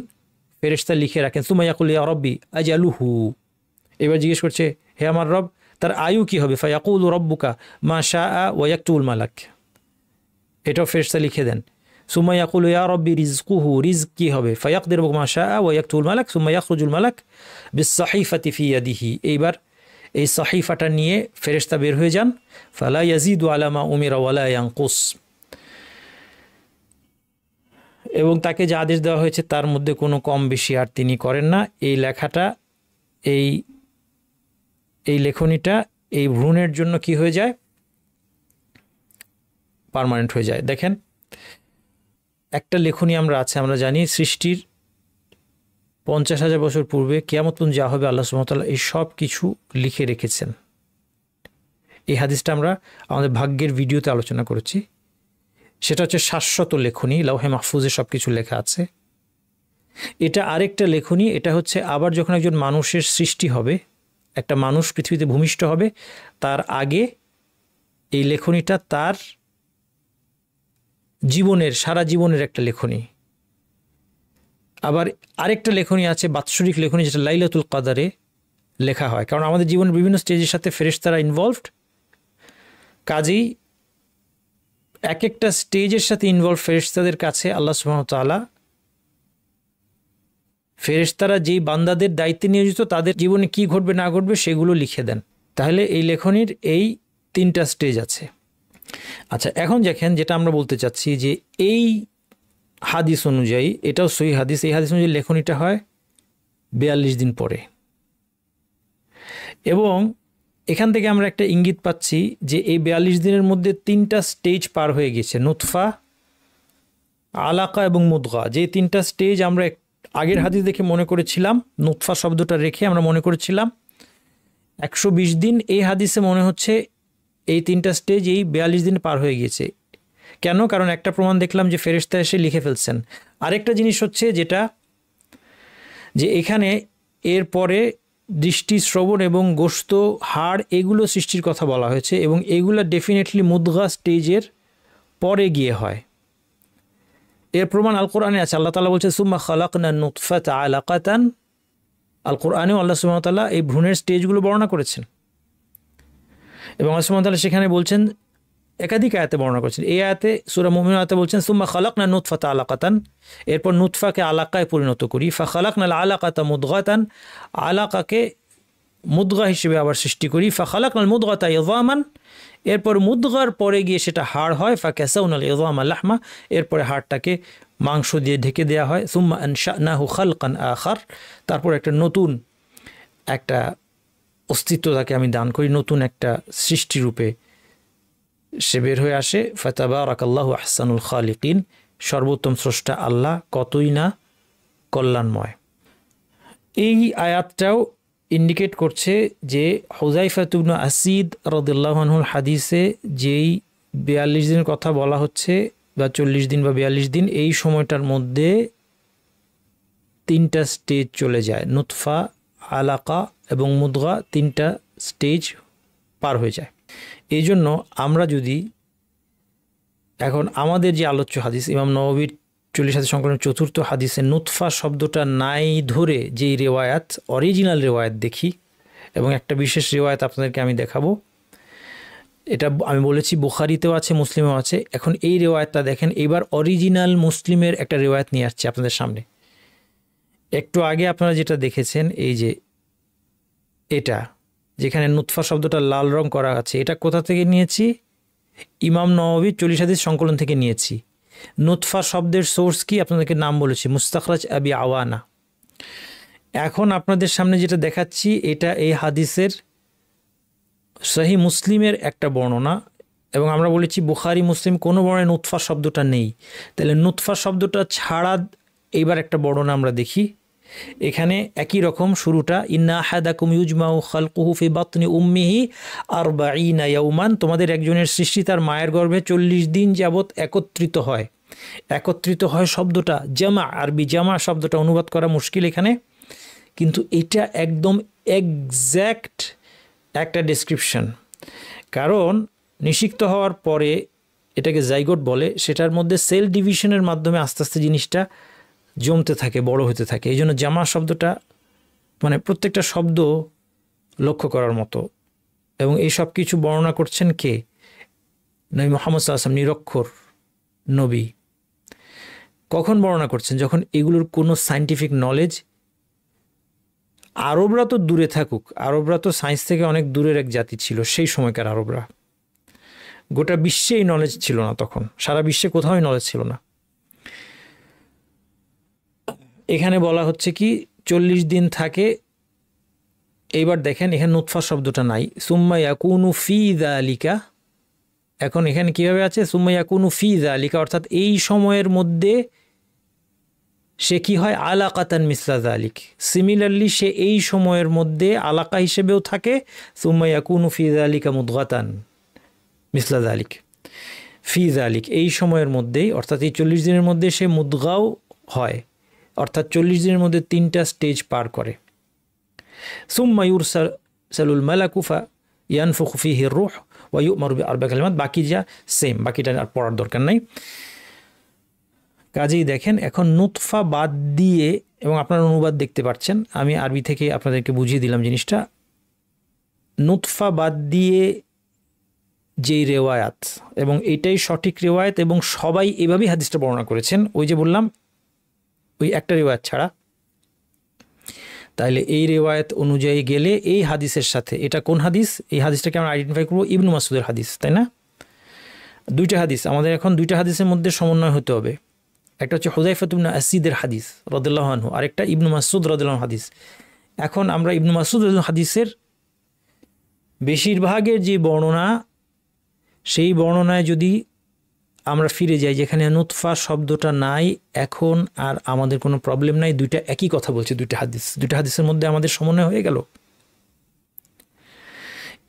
ফেরেশতা লিখে রাখেন। সুম্মা ইয়াকুলু ইয়া রাব্বি আজালুহু, এবার জিজ্ঞেস করছে হে আমার রব, তার আয়ু কি হবে। ফায়াকুলু রাব্বুকা মা শাআ ওয়া ইয়াকতুবুল মালাক, এটাও ফেরেশতা লিখে দেন। সুম্মা ইয়াকুলু ইয়া রাব্বি রিজকুহু, রিজক কি হবে। ফায়াকদির রাব্বুকা মা শাআ ওয়া ইয়াকতুবুল মালাক সুম্মা ইয়াখরুজুল মালাক বিস-সাহিফাতি ফি ইয়াদিহি, এইবার এই সাহিফাটা নিয়ে ফেরেশতা বের হয়ে যান। ফালা ইয়াজিদু আলা মা উমিরা ওয়ালা ইয়ানকুস, এবং তাকে যে আদেশ দেওয়া হয়েছে তার মধ্যে কোনো কম বেশি আর তিনি করেন না। এই লেখাটা, এই লেখনীটা এই ভ্রূণের জন্য কি হয়ে যায়, পার্মানেন্ট হয়ে যায়। দেখেন, একটা লেখনী আমরা জানি সৃষ্টির 50,000 বছর পূর্বে কিয়ামত পর্যন্ত যা হবে আল্লাহ সুবহানাহু ওয়া তাআলা এই সব কিছু লিখে রেখেছেন। এই হাদিসটা আমরা আমাদের ভাগ্যের ভিডিওতে আলোচনা করেছি। সেটা হচ্ছে শাশ্বত লেখনী, লাউহে মাহফুজে সব কিছু লেখা আছে। এটা আরেকটা লেখনী, এটা হচ্ছে আবার যখন একজন মানুষের সৃষ্টি হবে, একটা মানুষ পৃথিবীতে ভূমিষ্ঠ হবে, তার আগে এই লেখনীটা তার জীবনের, সারা জীবনের একটা লেখনী। আবার আরেকটা লেখনী আছে বাৎসরিক লেখনী, যেটা লাইলাতুল কদরে লেখা হয়, কারণ আমাদের জীবনের বিভিন্ন স্টেজের সাথে ফেরেশতারা ইনভলভড। কাজেই এক একটা স্টেজের সাথে ইনভলভ ফেরেশতাদের কাছে আল্লাহ সুবহানাহু ওয়া তাআলা, ফেরেশতারা যেই বান্দাদের দায়িত্বে নিয়োজিত তাদের জীবনে কি ঘটবে না ঘটবে সেগুলো লিখে দেন। তাহলে এই লেখনীর এই 3টা স্টেজ আছে। আচ্ছা, এখন দেখেন যেটা আমরা বলতে চাচ্ছি যে এই হাদিস অনুযায়ী, এটাও সহিহ হাদিস, এই হাদিস অনুযায়ী লেখনীটা হয় 42 দিন পরে, এবং এখান থেকে আমরা একটা ইঙ্গিত পাচ্ছি যে এই 42 দিনের মধ্যে 3টা স্টেজ পার হয়ে গেছে, নুতফা, আলাকা এবং মুদগা। যে 3টা স্টেজ আমরা আগের হাদিস দেখে মনে করেছিলাম, নুতফা শব্দটা রেখে আমরা মনে করেছিলাম 120 দিন, এই হাদিসে মনে হচ্ছে এই 3টা স্টেজ এই 42 দিন পার হয়ে গিয়েছে। কেন? কারণ একটা প্রমাণ দেখলাম যে ফেরেশতা এসে লিখে ফেলছেন। আরেকটা জিনিস হচ্ছে যেটা, যে এখানে এরপরে দৃষ্টি, শ্রবণ এবং গোশত, হাড় এগুলো সৃষ্টির কথা বলা হয়েছে এবং এগুলো ডেফিনেটলি মুদগা স্টেজের পরে গিয়ে হয়। এর প্রমাণ আল কোরআনে আছে। আল্লাহ তাআলা বলছে সুম্মা খালাকনা নুতফাতা আলাকাতান। আল কোরআনেও আল্লাহ সুবহানাহু ওয়া তাআলা এই ভ্রূণের স্টেজগুলো বর্ণনা করেছেন এবং আল্লাহ সুবহানাহু ওয়া তাআলা সেখানে বলছেন, একাধিক আয়াতে বর্ণনা করেছেন। এই আয়াতে সূরা মুমিনুন আয়াতে বলছেন সুম্মা খালাকনা নুতফাতা আলাকাতান, এরপর নুতফাকে আলাকায় পরিণত করি, ফা খালাকনাল আলাকাতা মুদগাতান, আলাকাকে মুদগা হিসেবে আবার সৃষ্টি করি, ফা খালাকনাল মুদগাতা ইযামান, এরপর মুদগার পরে গিয়ে সেটা হাড় হয়, ফা কাসাউনাল ইযামা লাহমা, এরপরে হাড়টাকে মাংস দিয়ে ঢেকে দেওয়া হয়, সুম্মা আনশানাহু খালকান আখার, তারপর একটা নতুন একটা অস্তিত্ব তাকে আমি দান করি, নতুন একটা সৃষ্টিরূপে সে বের হয়ে আসে। ফাতাবারাকাল্লাহু আহসানুল খালিকিন, সর্বোত্তম স্রষ্টা আল্লাহ কতই না কল্যাণময়। এই আয়াতটাও ইন্ডিকেট করছে যে হুযায়ফা ইবনে আসিদ রাদিয়াল্লাহু আনহুর হাদিসে যেই 42 দিনের কথা বলা হচ্ছে বা 40 দিন বা 42 দিন, এই সময়টার মধ্যে 3টা স্টেজ চলে যায়, নুতফা, আলাকা এবং মুদগা 3টা স্টেজ পার হয়ে যায়। এই জন্য আমরা যদি এখন আমাদের যে আলোচ্য হাদিস ইমাম নববীর 40 হাদিস সংকলনের 4র্থ হাদিসে নুতফা শব্দটা নাই ধরে যেই রেওয়ায়াত, অরিজিনাল রেওয়ায়াত দেখি, এবং একটা বিশেষ রেওয়ায়াত আপনাদেরকে আমি দেখাবো, এটা আমি বলেছি বুখারীতেও আছে, মুসলিমেও আছে। এখন এই রেওয়ায়াতটা দেখেন, এবার অরিজিনাল মুসলিমের একটা রেওয়ায়াত নিয়ে আসছে আপনাদের সামনে। একটু আগে আপনারা যেটা দেখেছেন, এই যে এটা যেখানে নুতফা শব্দটা লাল রং করা আছে, এটা কোথা থেকে নিয়েছি? ইমাম নববীর 40 হাদিস সংকলন থেকে নিয়েছি। নুতফা শব্দের সোর্স কি আপনাদেরকে নাম বলেছি, মুস্তাখরাজ আবি আওয়ানা। এখন আপনাদের সামনে যেটা দেখাচ্ছি এটা এই হাদিসের সহি মুসলিমের একটা বর্ণনা, এবং আমরা বলেছি বুখারী মুসলিম কোনো বর্ণনায় নুতফা শব্দটা নেই। তাহলে নুতফা শব্দটা ছাড়া এইবার একটা বর্ণনা আমরা দেখি। এখানে একই রকম শুরুটা, ইন্না আহাদাকুম ইউজমাউ খালকুহু ফি বাতনি উম্মিহি 40 ইয়াওমান, তোমাদের একজনের সৃষ্টি তার মায়ের গর্ভে 40 দিন যাবত একত্রিত হয়। একত্রিত হয় শব্দটা জামা, আরবি জামা শব্দটা অনুবাদ করা মুশকিল এখানে, কিন্তু এটা একদম এক্স্যাক্ট একটা ডেসক্রিপশন। কারণ নিষিক্ত হওয়ার পরে এটাকে জাইগোট বলে, সেটার মধ্যে সেল ডিভিশনের মাধ্যমে আস্তে আস্তে জিনিসটা জমতে থাকে, বড় হতে থাকে। এই জন্য জামা শব্দটা মানে প্রত্যেকটা শব্দ লক্ষ্য করার মতো। এবং এই সব কিছু বর্ণনা করছেন কে? নবী মুহাম্মদ সাল্লাল্লাহু আলাইহি ওয়াসাল্লাম, নিরক্ষর নবী। কখন বর্ণনা করছেন? যখন এগুলোর কোনো সায়েন্টিফিক নলেজ, আরবরা তো দূরে থাকুক, আরবরা তো সায়েন্স থেকে অনেক দূরের এক জাতি ছিল সেই সময়কার আরবরা। গোটা বিশ্বে এই নলেজ ছিল না তখন, সারা বিশ্বে কোথাও নলেজ ছিল না। এখানে বলা হচ্ছে কি 40 দিন থাকে। এইবার দেখেন এখানে নুতফা শব্দটা নাই, সুম্মা ইয়াকুনু ফি যালিকা। এখন এখানে কিভাবে আছে? সুম্মা ইয়াকুনু ফি যালিকা, অর্থাৎ এই সময়ের মধ্যে সে কি হয়? আলাকাতান মিসলা যালিক, সিমিলারলি সে এই সময়ের মধ্যে আলাকা হিসেবেও থাকে। সুম্মা ইয়াকুনু ফি যালিকা মুদগাতান মিসলা যালিক, ফি যালিক এই সময়ের মধ্যেই, অর্থাৎ এই 40 দিনের মধ্যে সে মুদগাও হয়, অর্থাৎ 40 দিনের মধ্যে 3টা স্টেজ পার করে। সুম্মা ইউরসালুল মালাকু ফায়ানফুখু ফিহি রূহ ওয়া ইউমারু বিআরবা কালিমাত। বাকি যা সেম, বাকিটা আর পড়ার দরকার নাই। কাজেই দেখেন এখন নুতফা বাদ দিয়ে, এবং আপনারা অনুবাদ দেখতে পাচ্ছেন, আমি আরবি থেকে আপনাদেরকে বুঝিয়ে দিলাম জিনিসটা। নুতফা বাদ দিয়ে যেই রেওয়ায়াত, এবং এটাই সঠিক রেওয়ায়াত, এবং সবাই এভাবেই হাদিসটা বর্ণনা করেছেন, ওই যে বললাম ওই একটা রেওয়ায়াত ছাড়া। তাইলে এই রেওয়ায়াত অনুযায়ী গেলে এই হাদিসের সাথে, এটা কোন হাদিস? এই হাদিসটাকে আমরা আইডেন্টিফাই করবো ইবনু মাসউদের হাদিস, তাই না? 2টা হাদিস আমাদের, এখন 2টা হাদিসের মধ্যে সমন্বয় হতে হবে। একটা হচ্ছে হুযায়ফা ইবনে আসিদের হাদিস রাদিয়াল্লাহু আনহু, আরেকটা ইবনু মাসউদ রাদিয়াল্লাহু আনহু হাদিস। এখন আমরা ইবনু মাসউদ হাদিসের বেশিরভাগের যে বর্ণনা, সেই বর্ণনায় যদি আমরা ফিরে যাই যেখানে নুতফা শব্দটা নাই, এখন আর আমাদের কোনো প্রবলেম নাই। দুইটা একই কথা বলছে, দুইটা হাদিসের মধ্যে আমাদের সমন্বয় হয়ে গেল।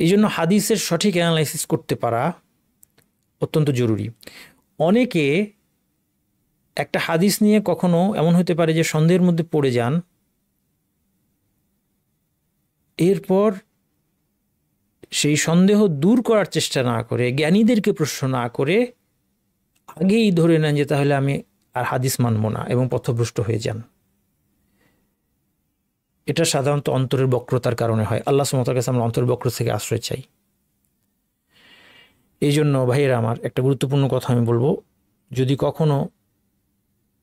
এই জন্য হাদিসের সঠিক অ্যানালাইসিস করতে পারা অত্যন্ত জরুরি। অনেকে একটা হাদিস নিয়ে কখনো এমন হতে পারে যে সন্দেহের মধ্যে পড়ে যান, এরপর সেই সন্দেহ দূর করার চেষ্টা না করে, জ্ঞানীদেরকে প্রশ্ন না করে আগেই ধরে নেন যে তাহলে আমি আর হাদিস মানব না এবং পথভ্রষ্ট হয়ে যান। এটা সাধারণত অন্তরের বক্রতার কারণে হয়। আল্লাহ সুবহানাহু ওয়া তাআলার কাছে আমরা অন্তরের বক্রতা থেকে আশ্রয় চাই। এই জন্য ভাইয়েরা আমার, একটা গুরুত্বপূর্ণ কথা আমি বলবো, যদি কখনো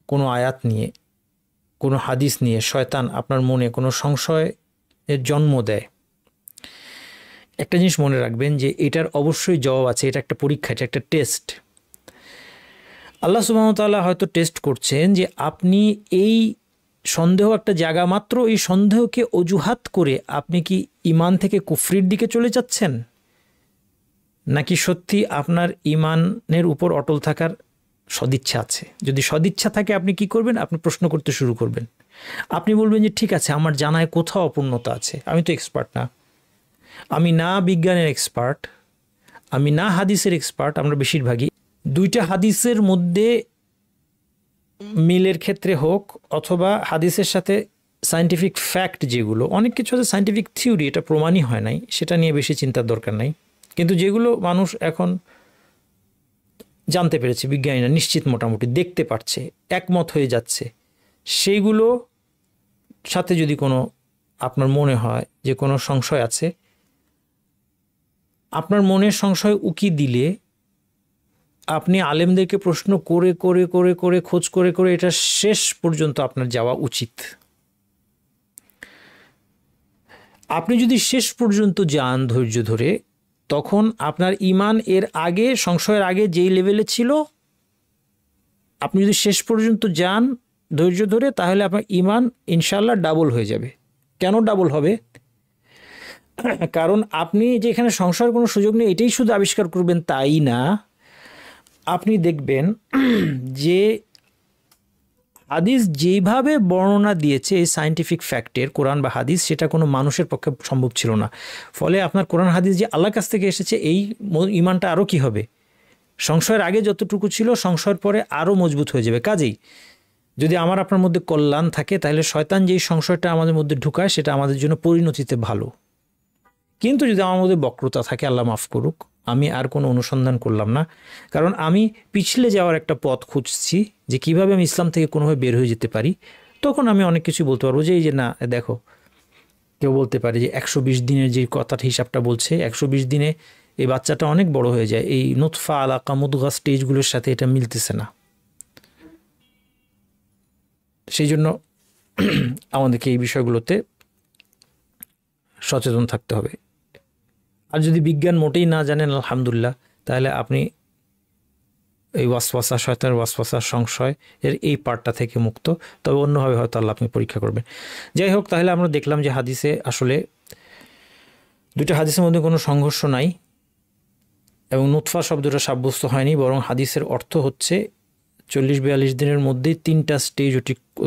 কোনো আয়াত নিয়ে, কোনো হাদিস নিয়ে শয়তান আপনার মনে কোনো সংশয়ের জন্ম দেয়, একটা জিনিস মনে রাখবেন যে এটার অবশ্যই জবাব আছে। এটা একটা পরীক্ষা, এটা একটা টেস্ট। আল্লাহ সুবহানাহু ওয়া তাআলা হয়তো টেস্ট করছেন যে আপনি এই সন্দেহ একটা জায়গা মাত্র, এই সন্দেহকে অজুহাত করে আপনি কি ইমান থেকে কুফরির দিকে চলে যাচ্ছেন, নাকি সত্যি আপনার ইমানের উপর অটল থাকার সদিচ্ছা আছে। যদি সদিচ্ছা থাকে আপনি কি করবেন? আপনি প্রশ্ন করতে শুরু করবেন। আপনি বলবেন যে ঠিক আছে, আমার জানায় কোথাও অপূর্ণতা আছে, আমি তো এক্সপার্ট না, আমি না বিজ্ঞানের এক্সপার্ট, আমি না হাদিসের এক্সপার্ট। আমরা বেশিরভাগই দুইটা হাদিসের মধ্যে মিলের ক্ষেত্রে হোক অথবা হাদিসের সাথে সায়েন্টিফিক ফ্যাক্ট, যেগুলো অনেক কিছু আছে সায়েন্টিফিক থিওরি, এটা প্রমাণই হয় নাই, সেটা নিয়ে বেশি চিন্তার দরকার নাই। কিন্তু যেগুলো মানুষ এখন জানতে পেরেছে, বিজ্ঞানীরা নিশ্চিত মোটামুটি দেখতে পারছে, একমত হয়ে যাচ্ছে, সেইগুলো সাথে যদি কোনো আপনার মনে হয় যে কোনো সংশয় আছে, আপনার মনের সংশয় উকি দিলে আপনি আলেমদেরকে প্রশ্ন করে করে করে করে খোঁজ করে করে এটা শেষ পর্যন্ত আপনার যাওয়া উচিত। আপনি যদি শেষ পর্যন্ত যান ধৈর্য ধরে, তখন আপনার ইমান এর আগে, সংশয়ের আগে যেই লেভেলে ছিল, আপনি যদি শেষ পর্যন্ত যান ধৈর্য ধরে, তাহলে আপনার ইমান ইনশাআল্লাহ ডাবল হয়ে যাবে। কেন ডাবল হবে? কারণ আপনি যে এখানে সংশয়ের কোনো সুযোগ নেই এটাই শুধু আবিষ্কার করবেন তাই না, আপনি দেখবেন যে হাদিস যেইভাবে বর্ণনা দিয়েছে এই সায়েন্টিফিক ফ্যাক্টের, কোরআন বা হাদিস, সেটা কোনো মানুষের পক্ষে সম্ভব ছিল না। ফলে আপনার কোরআন হাদিস যে আল্লাহর কাছ থেকে এসেছে, এই ইমানটা আরও কি হবে, সংশয়ের আগে যতটুকু ছিল সংশয়ের পরে আরও মজবুত হয়ে যাবে। কাজেই যদি আমার আপনার মধ্যে কল্যাণ থাকে, তাহলে শয়তান যেই সংশয়টা আমাদের মধ্যে ঢুকায় সেটা আমাদের জন্য পরিণতিতে ভালো। কিন্তু যদি আমার মধ্যে বক্রতা থাকে, আল্লাহ মাফ করুক, আমি আর কোনো অনুসন্ধান করলাম না, কারণ আমি পিছলে যাওয়ার একটা পথ খুঁজছি যে কিভাবে আমি ইসলাম থেকে কোনোভাবে বের হয়ে যেতে পারি, তখন আমি অনেক কিছু বলতে পারবো। যে এই যে না দেখো, কেউ বলতে পারে যে 120 দিনের যে কথাটা হিসাবটা বলছে, 120 দিনে এই বাচ্চাটা অনেক বড় হয়ে যায়, এই নুতফা আলাকা মুদগা স্টেজগুলোর সাথে এটা মিলতেছে না। সেই জন্য আমাদেরকে এই বিষয়গুলোতে সচেতন থাকতে হবে। আর যদি বিজ্ঞান মোটেই না জানেন, আলহামদুলিল্লাহ, তাহলে আপনি এই ওয়াসওয়াসা, শয়তানের ওয়াসওয়াসা, সংশয় এর এই পার্টটা থেকে মুক্ত। তবে অন্যভাবে হয়তো আল্লাহ আপনি পরীক্ষা করবেন। যাই হোক, তাহলে আমরা দেখলাম যে হাদিসে আসলে দুইটা হাদিসের মধ্যে কোনো সংঘর্ষ নাই এবং নুতফা শব্দটা সাব্যস্ত হয়নি, বরং হাদিসের অর্থ হচ্ছে 40-42 দিনের মধ্যেই 3টা স্টেজ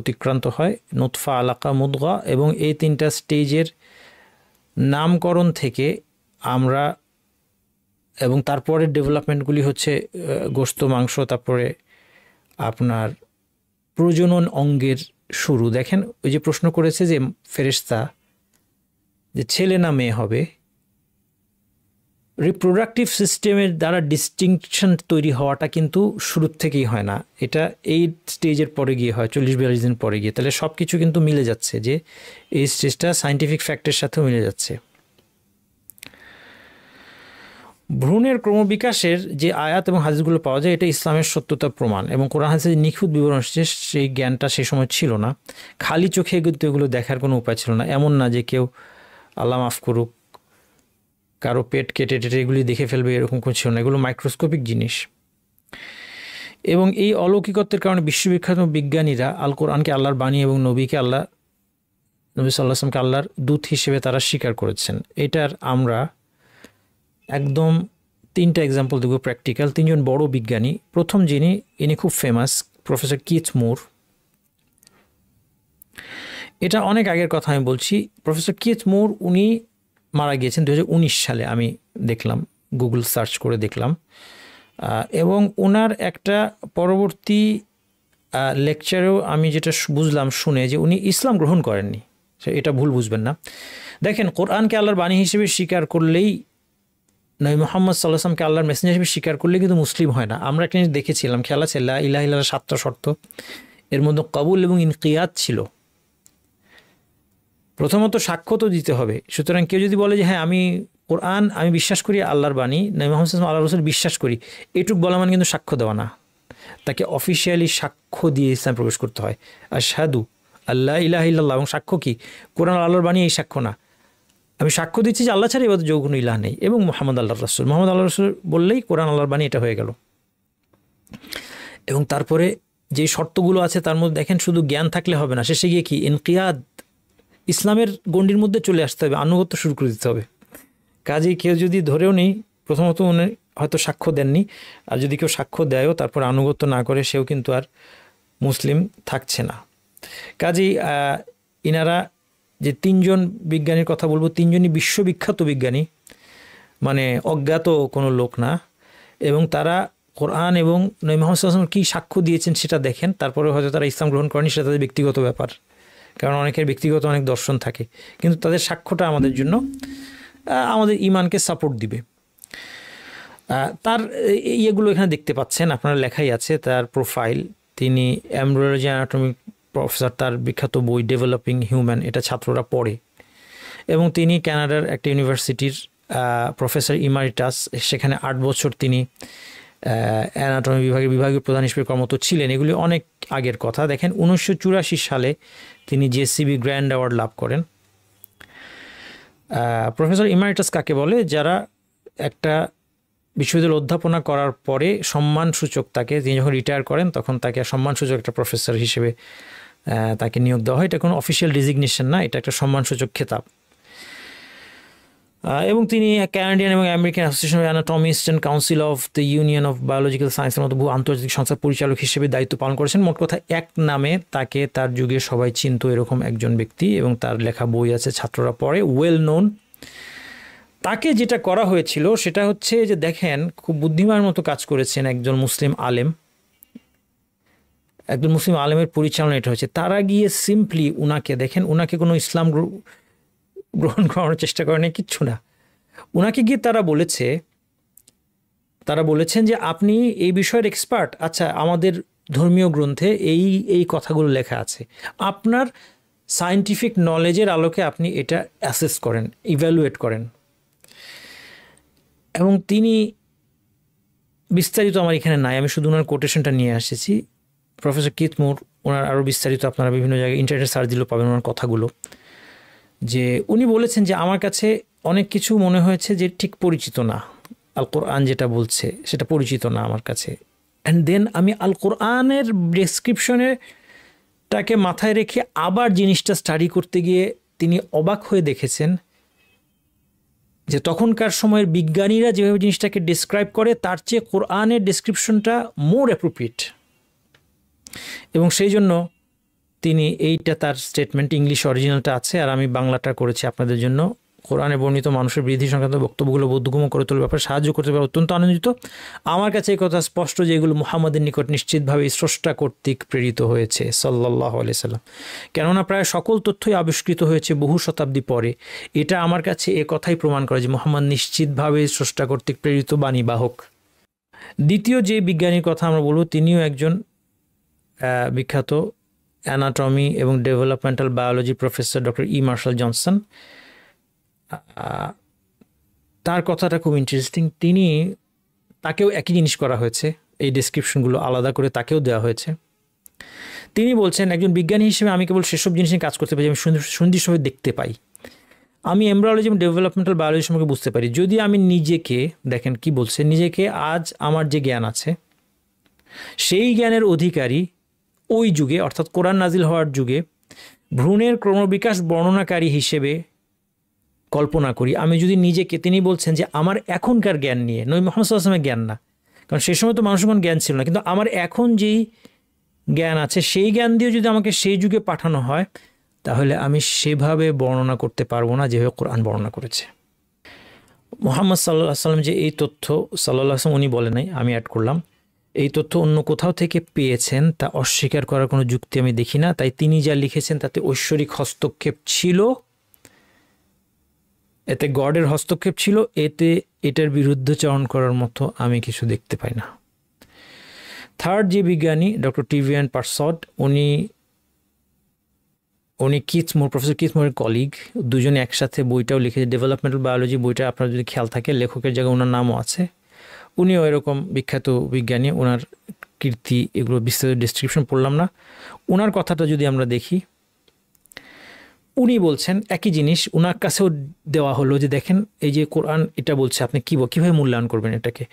অতিক্রান্ত হয়, নুতফা, আলাকা, মুদগা, এবং এই 3টা স্টেজের নামকরণ থেকে আমরা, এবং তারপরে ডেভেলপমেন্টগুলি হচ্ছে গোশত, মাংস, তারপরে আপনার প্রজনন অঙ্গের শুরু। দেখেন ওই যে প্রশ্ন করেছে যে ফেরেশতা যে ছেলে না মেয়ে হবে, রিপ্রোডাক্টিভ সিস্টেমের দ্বারা ডিস্টিংকশন তৈরি হওয়াটা কিন্তু শুরুর থেকেই হয় না, এটা এই স্টেজের পরে গিয়ে হয়, 40-42 দিন পরে গিয়ে। তাহলে সব কিছু কিন্তু মিলে যাচ্ছে, যে এই স্টেজটা সায়েন্টিফিক ফ্যাক্টের সাথেও মিলে যাচ্ছে। ভ্রূণের ক্রমবিকাশের যে আয়াত এবং হাদিসগুলো পাওয়া যায়, এটা ইসলামের সত্যতা প্রমাণ, এবং কোরআন হাদিসে নিখুঁত বিবরণ এসেছে, সেই জ্ঞানটা সেই সময় ছিল না। খালি চোখে কিন্তু এগুলো দেখার কোনো উপায় ছিল না। এমন না যে কেউ, আল্লাহ মাফ করুক, কারো পেট কেটে টেটে এগুলি দেখে ফেলবে, এরকম কোনো ছিল না। এগুলো মাইক্রোস্কোপিক জিনিস। এবং এই অলৌকিকত্বের কারণে বিশ্ববিখ্যাত বিজ্ঞানীরা আল কোরআনকে আল্লাহর বাণী এবং নবী সাল্লাল্লাহু আলাইহি ওয়াসাল্লামকে আল্লাহর দূত হিসেবে তারা স্বীকার করেছেন। এটার আমরা একদম 3টা এক্সাম্পল দেবো প্র্যাকটিক্যাল। 3জন বড় বিজ্ঞানী। প্রথম যিনি, ইনি খুব ফেমাস, প্রফেসর কিথ মুর। এটা অনেক আগের কথা আমি বলছি। প্রফেসর কিথ মুর উনি মারা গিয়েছেন 2019 সালে, আমি দেখলাম, গুগল সার্চ করে দেখলাম। এবং ওনার একটা পরবর্তী লেকচারেও আমি যেটা বুঝলাম শুনে, যে উনি ইসলাম গ্রহণ করেননি। এটা ভুল বুঝবেন না। দেখেন, কোরআনকে আল্লাহর বাণী হিসেবে স্বীকার করলেই, নবী মুহাম্মদ সাল্লাল্লাহু আলাইহি ওয়াসাল্লামকে আল্লাহর মেসেঞ্জার হিসেবে স্বীকার করলে কিন্তু মুসলিম হয় না। আমরা একটা জিনিস দেখেছিলাম, খেয়াল আছে, লা ইলাহা ইল্লাল্লাহ 7টা শর্ত, এর মধ্যে কবুল এবং ইনকিয়াদ ছিল। প্রথমত সাক্ষ্য তো দিতে হবে। সুতরাং কেউ যদি বলে যে হ্যাঁ আমি কোরআন আমি বিশ্বাস করি, আল্লাহর বাণী, নবী মুহাম্মদ সাল্লাল্লাহু আলাইহি ওয়াসাল্লাম আল্লাহর রাসূল বিশ্বাস করি, এটুক বলা মানে কিন্তু সাক্ষ্য দেওয়া না। তাকে অফিসিয়ালি সাক্ষ্য দিয়ে ইসলাম প্রবেশ করতে হয়। আশহাদু আল্লা ইলাহা ইল্লাল্লাহ, এবং সাক্ষ্য কি? কোরআন আল্লাহর বাণী, এই সাক্ষ্য না। আমি সাক্ষ্য দিচ্ছি যে আল্লাহ ছাড়া ইবাদতের যোগ্য কোনো ইলাহ নেই, এবং মুহাম্মদ আল্লাহর রাসূল, মুহাম্মদ আল্লাহর রাসূল বললেই কোরআন আল্লাহর বাণী, এটা হয়ে গেল। এবং তারপরে যে শর্তগুলো আছে তার মধ্যে দেখেন, শুধু জ্ঞান থাকলে হবে না, শেষে গিয়ে কি? ইনকিয়াদ, ইসলামের গণ্ডির মধ্যে চলে আসতে হবে, আনুগত্য শুরু করে দিতে হবে। কাজেই কেউ যদি ধরেও নেই, প্রথমত উনি হয়তো সাক্ষ্য দেননি, আর যদি কেউ সাক্ষ্য দেয়ও তারপর আনুগত্য না করে, সেও কিন্তু আর মুসলিম থাকছে না। কাজেই ইনারা যে 3জন বিজ্ঞানীর কথা বলবো, 3জনই বিশ্ববিখ্যাত বিজ্ঞানী, মানে অজ্ঞাত কোনো লোক না। এবং তারা কোরআন এবং নবী মুহাম্মদ সাল্লাল্লাহু আলাইহি ওয়াসাল্লাম কী সাক্ষ্য দিয়েছেন সেটা দেখেন। তারপরে হয়তো তারা ইসলাম গ্রহণ করেনি, সেটা তাদের ব্যক্তিগত ব্যাপার, কারণ অনেকের ব্যক্তিগত অনেক দর্শন থাকে, কিন্তু তাদের সাক্ষ্যটা আমাদের জন্য, আমাদের ইমানকে সাপোর্ট দিবে। তার ইয়েগুলো এখানে দেখতে পাচ্ছেন, আপনারা লেখাই আছে তার প্রোফাইল। তিনি এমব্রিওলজি অ্যানাটমি প্রফেসর, তার বিখ্যাত বই ডেভেলপিং হিউম্যান, এটা ছাত্ররা পড়ে। এবং তিনি কানাডার একটা ইউনিভার্সিটির প্রফেসর ইমারিটাস, সেখানে 8 বছর তিনি অ্যানাটমি বিভাগীয় প্রধান হিসেবে কর্মরত ছিলেন। এগুলি অনেক আগের কথা। দেখেন 1984 সালে তিনি জেসিবি গ্র্যান্ড অ্যাওয়ার্ড লাভ করেন। প্রফেসর ইমারিটাস কাকে বলে? যারা একটা বিশ্ববিদ্যালয়ে অধ্যাপনা করার পরে সম্মানসূচক, তাকে, তিনি যখন রিটায়ার করেন তখন তাকে সম্মানসূচক একটা প্রফেসর হিসেবে তাকে নিয়োগ দেওয়া হয়। এটা কোনো অফিসিয়াল ডিজিগনেশন না, এটা একটা সম্মানসূচক খেতাব। এবং তিনি ক্যানাডিয়ান এবং American association of anatomist and council of the union of biological সায়েন্সের মতো বহু আন্তর্জাতিক সংস্থার পরিচালক হিসেবে দায়িত্ব পালন করেছেন। মোট কথা এক নামে তাকে তার যুগে সবাই চিনত, এরকম একজন ব্যক্তি। এবং তার লেখা বই আছে, ছাত্ররা পড়ে, ওয়েল নোন। তাকে যেটা করা হয়েছিল সেটা হচ্ছে যে, দেখেন, খুব বুদ্ধিমানের মতো কাজ করেছেন একজন মুসলিম আলেম, একজন মুসলিম আলেমের পরিচালনা এটা হয়েছে। তারা গিয়ে সিম্পলি উনাকে, দেখেন, উনাকে কোনো ইসলাম গ্রহণ করানোর চেষ্টা করেনি, কিচ্ছু না। উনাকে গিয়ে তারা বলেছেন যে আপনি এই বিষয়ের এক্সপার্ট, আচ্ছা আমাদের ধর্মীয় গ্রন্থে এই এই কথাগুলো লেখা আছে, আপনার সায়েন্টিফিক নলেজের আলোকে আপনি এটা অ্যাসেস করেন, ইভ্যালুয়েট করেন। এবং তিনি, বিস্তারিত আমার এখানে নাই, আমি শুধু ওনার কোটেশনটা নিয়ে এসেছি। প্রফেসর কিথ মুর, ওনার আরও বিস্তারিত আপনারা বিভিন্ন জায়গায় ইন্টারনেটে সার্চ দিলেও পাবেন ওনার কথাগুলো। যে উনি বলেছেন যে আমার কাছে অনেক কিছু মনে হয়েছে যে ঠিক পরিচিত না, আল কোরআন যেটা বলছে সেটা পরিচিত না আমার কাছে। অ্যান্ড দেন আমি আল কোরআনের ডেসক্রিপশনেটাকে মাথায় রেখে আবার জিনিসটা স্টাডি করতে গিয়ে তিনি অবাক হয়ে দেখেছেন যে তখনকার সময়ের বিজ্ঞানীরা যেভাবে জিনিসটাকে ডিসক্রাইব করে তার চেয়ে কোরআনের ডেসক্রিপশনটা মোর অ্যাপ্রোপ্রিয়েট। এবং সেই জন্য তিনি, এইটা তার স্টেটমেন্ট, ইংলিশ অরিজিনালটা আছে আর আমি বাংলাটা করেছি আপনাদের জন্য, কোরআনে বর্ণিত মানুষের বৃদ্ধি সংক্রান্ত বক্তব্যগুলো বোধগম্য করে তোলার ব্যাপারে সাহায্য করতে পারে অত্যন্ত আনন্দিত। আমার কাছে এই কথা স্পষ্ট যে এগুলো মুহাম্মাদের নিকট নিশ্চিতভাবে স্রষ্টা কর্তৃক প্রেরিত হয়েছে সাল্লাল্লাহু আলাইহি সাল্লাম, কেননা প্রায় সকল তথ্যই আবিষ্কৃত হয়েছে বহু শতাব্দী পরে। এটা আমার কাছে এ কথাই প্রমাণ করে যে মুহাম্মদ নিশ্চিতভাবে স্রষ্টা কর্তৃক প্রেরিত বাণীবাহক। দ্বিতীয় যে বিজ্ঞানীর কথা আমরা বলব, তিনিও একজন বিখ্যাত অ্যানাটমি এবং ডেভেলপমেন্টাল বায়োলজি প্রফেসর, ডক্টর ই মার্শাল জনসন। তার কথাটা খুব ইন্টারেস্টিং। তাকেও একই জিনিস করা হয়েছে, এই ডেসক্রিপশনগুলো আলাদা করে তাকেও দেওয়া হয়েছে। তিনি বলছেন, একজন বিজ্ঞানী হিসেবে আমি কেবল সেসব জিনিস নিয়ে কাজ করতে পারি আমি সুনির্দিষ্টভাবে দেখতে পাই। আমি এমব্রিওলজি এবং ডেভেলপমেন্টাল বায়োলজি সম্পর্কে বুঝতে পারি। যদি আমি নিজেকে, দেখেন কি বলছে, নিজেকে আজ আমার যে জ্ঞান আছে সেই জ্ঞানের অধিকারী ওই যুগে, অর্থাৎ কোরআন নাজিল হওয়ার যুগে ভ্রূণের ক্রমবিকাশ বর্ণনাকারী হিসেবে কল্পনা করি, আমি যদি নিজেকে, তিনি বলছেন যে আমার এখনকার জ্ঞান নিয়ে, নবী মুহাম্মদ সাল্লাল্লাহু আলাইহি ওয়াসাল্লামের জ্ঞান না, কারণ সেই সময় তো মানুষের কোনো জ্ঞান ছিল না, কিন্তু আমার এখন যেই জ্ঞান আছে সেই জ্ঞান দিয়ে যদি আমাকে সেই যুগে পাঠানো হয়, তাহলে আমি সেভাবে বর্ণনা করতে পারবো না যেভাবে কোরআন বর্ণনা করেছে। মুহাম্মদ সাল্লাল্লাহু আলাইহি ওয়াসাল্লাম যে এই তথ্য সাল্লাল্লাহু আলাইহি ওয়াসাল্লাম উনি বলে নাই, আমি অ্যাড করলাম, এই তথ্য অন্য কোথাও থেকে পেয়েছেন তা অস্বীকার করার কোনো যুক্তি আমি দেখি না। তাই তিনি যা লিখেছেন তাতে ঐশ্বরিক হস্তক্ষেপ ছিল, এতে গডের হস্তক্ষেপ ছিল, এটার বিরুদ্ধচারণ করার মতো আমি কিছু দেখতে পাই না। থার্ড যে বিজ্ঞানী ডক্টর টিভিয়ান পারসড, উনি কিথমোর, প্রফেসর কিথমোরের কলিগ, দুজনে একসাথে বইটাও লিখেছে, ডেভেলপমেন্টাল বায়োলজি বইটা, আপনার যদি খেয়াল থাকে লেখকের জায়গায় ওনার নামও আছে, উনিও এরকম বিখ্যাত বিজ্ঞানী, ওনার কীর্তি এগুলো বিস্তারিত ডিসক্রিপশন পড়লাম না। ওনার কথাটা যদি আমরা দেখি, উনি বলছেন একই জিনিস, ওনার কাছেও দেওয়া হলো যে দেখেন এই যে কোরআন এটা বলছে, আপনি কীভাবে মূল্যায়ন করবেন এটাকে।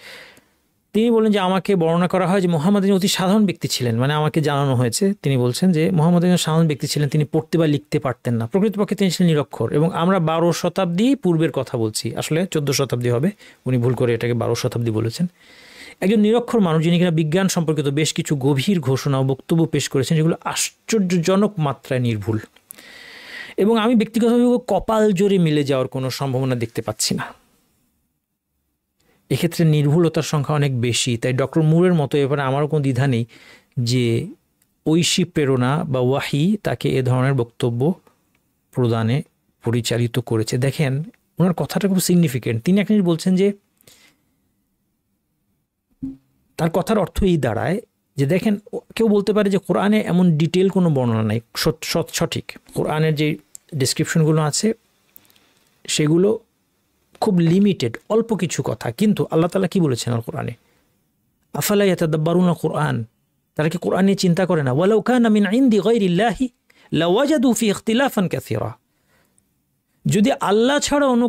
তিনি বলেন যে আমাকে বর্ণনা করা হয় যে মুহাম্মদ অতি সাধারণ ব্যক্তি ছিলেন, মানে আমাকে জানানো হয়েছে, তিনি বলছেন যে মুহাম্মদ সাধারণ ব্যক্তি ছিলেন, তিনি পড়তে বা লিখতে পারতেন না, প্রকৃতপক্ষে তিনি ছিলেন নিরক্ষর, এবং আমরা 12 শতাব্দী পূর্বের কথা বলছি, আসলে 14 শতাব্দী হবে, উনি ভুল করে এটাকে 12 শতাব্দী বলেছেন। একজন নিরক্ষর মানুষ যিনি কিনা বিজ্ঞান সম্পর্কিত বেশ কিছু গভীর ঘোষণা ও বক্তব্য পেশ করেছেন যেগুলো আশ্চর্যজনক মাত্রায় নির্ভুল, এবং আমি ব্যক্তিগতভাবে কপাল জোরে মিলে যাওয়ার কোনো সম্ভাবনা দেখতে পাচ্ছি না। এক্ষেত্রে নির্ভুলতার সংখ্যা অনেক বেশি। তাই ডক্টর মুরের মতো এবারে আমারও কোনো দ্বিধা নেই যে ঐশী প্রেরণা বা ওয়াহি তাকে এ ধরনের বক্তব্য প্রদানে পরিচালিত করেছে। দেখেন ওনার কথাটা খুব সিগনিফিকেন্ট। তিনি এক জিনিস বলছেন যে, তার কথার অর্থ এই দাঁড়ায় যে দেখেন, কেউ বলতে পারে যে কোরআনে এমন ডিটেল কোনো বর্ণনা নাই, সঠিক কোরআনের যে ডেসক্রিপশনগুলো আছে সেগুলো খুব লিমিটেড, অল্প কিছু কথা, কিন্তু আল্লাহ তাআলা কি বলেছেন আল কোরআনে, আফালা ইয়াতাদাব্বারুনা কোরআন, তারা কি কোরআন নিয়ে চিন্তা করে না? ওয়ালাউ কানা মিন ইনদি গায়রিল্লাহি লাওয়াজাদু ফি ইখতিলাফান কাসীরা, যদি আল্লাহ ছাড়া অন্য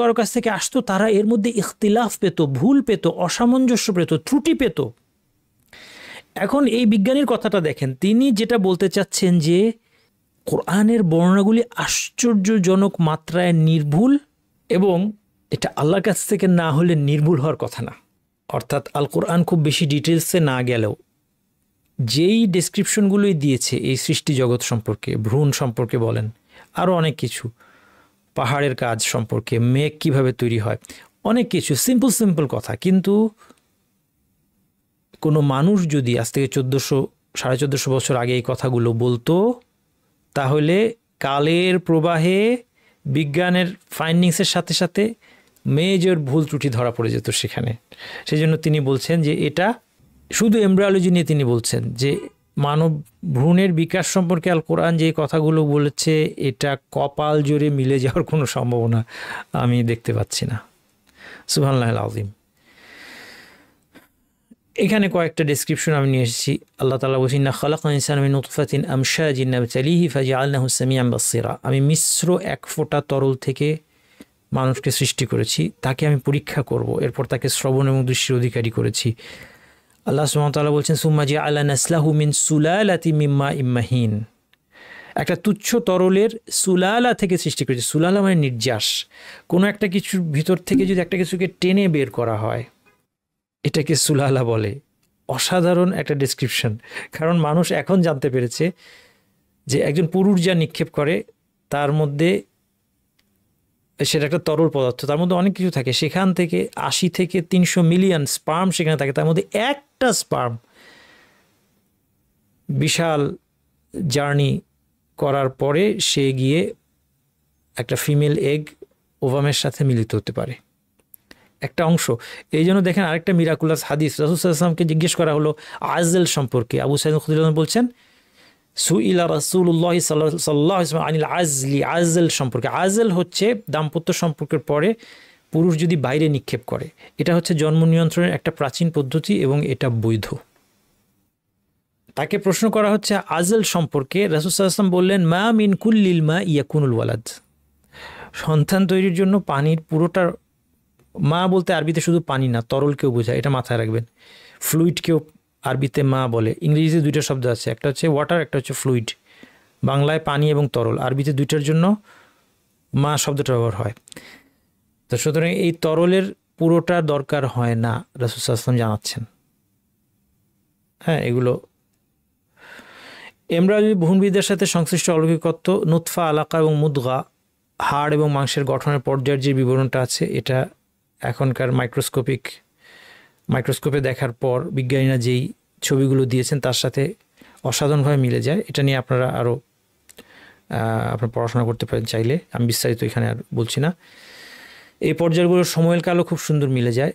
কারো কাছ থেকে আসতো, তারা এর মধ্যে ইখতিলাফ পেত, ভুল পেত, অসামঞ্জস্য পেত, ত্রুটি পেত। এখন এই বিজ্ঞানীর কথাটা দেখেন, তিনি যেটা বলতে চাচ্ছেন যে কোরআনের বর্ণনাগুলি আশ্চর্যজনক মাত্রায় নির্ভুল, এবং এটা আল্লাহর কাছ থেকে না হলে নির্ভুল হওয়ার কথা না। অর্থাৎ আল কোরআন খুব বেশি ডিটেলসে না গেলেও যেই ডেসক্রিপশনগুলোই দিয়েছে এই সৃষ্টি জগৎ সম্পর্কে, ভ্রূণ সম্পর্কে বলেন, আরও অনেক কিছু, পাহাড়ের কাজ সম্পর্কে, মেঘ কিভাবে তৈরি হয়, অনেক কিছু সিম্পল কথা, কিন্তু কোনো মানুষ যদি আজ থেকে 1400-1450 বছর আগে এই কথাগুলো বলতো, তাহলে কালের প্রবাহে বিজ্ঞানের ফাইন্ডিংসের সাথে সাথে মেজর ভুল ত্রুটি ধরা পড়ে যেত সেখানে। সেই জন্য তিনি বলছেন যে এটা শুধু এমব্রায়োলজি নিয়ে তিনি বলছেন যে মানব ভ্রূণের বিকাশ সম্পর্কে আল কোরআন যে কথাগুলো বলেছে, এটা কপাল জোরে মিলে যাওয়ার কোনো সম্ভাবনা আমি দেখতে পাচ্ছি না। সুবহানাল্লাহিল আযীম। এখানে কয়েকটা ডেসক্রিপশন আমি নিয়ে এসেছি। আল্লাহ তাআলা বলেছেন, ইন্না খালাকনাল ইনসানা মিন নুতফাতিন আমশাজিন নাবতালিহি ফাজআলনাহু সামিআন বাসীরা, আমি মিশ্র এক ফোঁটা তরল থেকে মানুষকে সৃষ্টি করেছি, তাকে আমি পরীক্ষা করব, এরপর তাকে শ্রবণ এবং দৃষ্টির অধিকারী করেছি। আল্লাহ সুবহানাহু ওয়া তাআলা বলছেন, সুম্মা জাআলা নাসলাহু মিন সুলালাতিন মিন মাইন মাহিন, একটা তুচ্ছ তরলের সুলালা থেকে সৃষ্টি করেছে। সুলালা মানে নির্যাস, কোনো একটা কিছুর ভিতর থেকে যদি একটা কিছুকে টেনে বের করা হয়, এটাকে সুলালা বলে। অসাধারণ একটা ডেসক্রিপশন, কারণ মানুষ এখন জানতে পেরেছে যে একজন পুরুষ যা নিক্ষেপ করে তার মধ্যে সেটা একটা তরল পদার্থ, তার মধ্যে অনেক কিছু থাকে, সেখান থেকে 80 থেকে 300 মিলিয়ন স্পার্ম সেখানে থাকে, তার মধ্যে একটা স্পার্ম বিশাল জার্নি করার পরে সে গিয়ে একটা ফিমেল এগ ওভামের সাথে মিলিত হতে পারে, একটা অংশ। এই জন্য দেখেন আরেকটা মিরাকুলাস হাদিস, রাসূল সাল্লাল্লাহু আলাইহি ওয়াসাল্লামকে জিজ্ঞেস করা হলো আজল সম্পর্কে। আবু সাঈদ খুদরী বলছেন, সুইলা রাসূলুল্লাহ সাল্লাল্লাহু আলাইহি ওয়াসাল্লাম আনিল আজলি, আজল সম্পর্কে। আজল হচ্ছে দাম্পত্য সম্পর্কের পরে পুরুষ যদি বাইরে নিক্ষেপ করে, এটা হচ্ছে জন্ম নিয়ন্ত্রণের একটা প্রাচীন পদ্ধতি এবং এটা বৈধ। তাকে প্রশ্ন করা হচ্ছে আজল সম্পর্কে, রাসূল সাল্লাল্লাহু আলাইহি ওয়াসাল্লাম বললেন, মা মিন কুল্লিল মা ইয়াকুনুল ওয়ালাদ, সন্তান তৈরির জন্য পানির পুরোটা, মা বলতে আরবিতে শুধু পানি না, তরলকেও বোঝায়, এটা মাথায় রাখবেন। ফ্লুইডকেও আরবিতে মা বলে। ইংরেজিতে দুইটা শব্দ আছে, একটা হচ্ছে ওয়াটার, একটা হচ্ছে ফ্লুইড। বাংলায় পানি এবং তরল, আরবিতে দুইটার জন্য মা শব্দটা ব্যবহার হয়। তো সুতরাং এই তরলের পুরোটা দরকার হয় না, রাসূল সাল্লাল্লাহু আলাইহি ওয়াসাল্লাম জানাচ্ছেন। হ্যাঁ, এগুলো এমব্রায়োলজি ভ্রূণবিদ্যার সাথে সংশ্লিষ্ট অলৌকিকত্ব, নুতফা, আলাকা এবং মুদগা, হাড় এবং মাংসের গঠনের পর্যায়ের যে বিবরণটা আছে, এটা এখনকার মাইক্রোস্কোপে দেখার পর বিজ্ঞানীরা যেই ছবিগুলো দিয়েছেন তার সাথে অসাধারণভাবে মিলে যায়। এটা নিয়ে আপনারা আরও আপনার পড়াশোনা করতে পারেন চাইলে, আমি বিস্তারিত এখানে আর বলছি না। এই পর্যায়গুলোর সময়ের কালও খুব সুন্দর মিলে যায়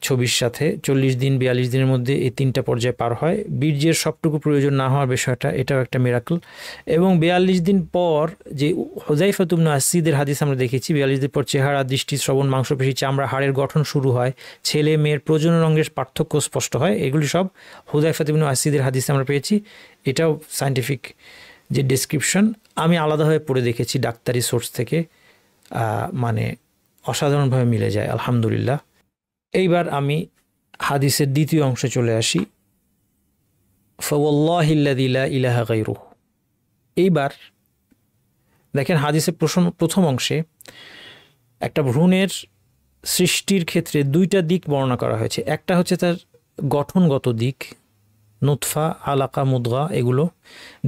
ছবির সাথে। 40 দিন 42 দিনের মধ্যে এই 3টা পর্যায় পার হয়। বীর্যের সবটুকু প্রয়োজন না হওয়ার বিষয়টা, এটাও একটা মিরাকল। এবং 42 দিন পর যে হুযায়ফা ইবনে আসিদের হাদিস আমরা দেখেছি, 42 দিন পর চেহারা, দৃষ্টি, শ্রবণ, মাংসপেশি, চামড়া, হাড়ের গঠন শুরু হয়, ছেলে মেয়ের প্রজনন অঙ্গের পার্থক্য স্পষ্ট হয়। এগুলি সব হুযায়ফা ইবনে আসিদের হাদিসে আমরা পেয়েছি। এটাও সায়েন্টিফিক যে ডেসক্রিপশন, আমি আলাদাভাবে পড়ে দেখেছি ডাক্তারি সোর্স থেকে, মানে অসাধারণভাবে মিলে যায় আলহামদুলিল্লাহ। এইবার আমি হাদিসের দ্বিতীয় অংশে চলে আসি, ফাওয়াল্লাহিল্লাযী লা ইলাহা গায়রুহু। এইবার দেখেন হাদিসের প্রথম অংশে একটা ভ্রূণের সৃষ্টির ক্ষেত্রে 2টা দিক বর্ণনা করা হয়েছে। একটা হচ্ছে তার গঠনগত দিক, নুতফা, আলাকা, মুদগা এগুলো।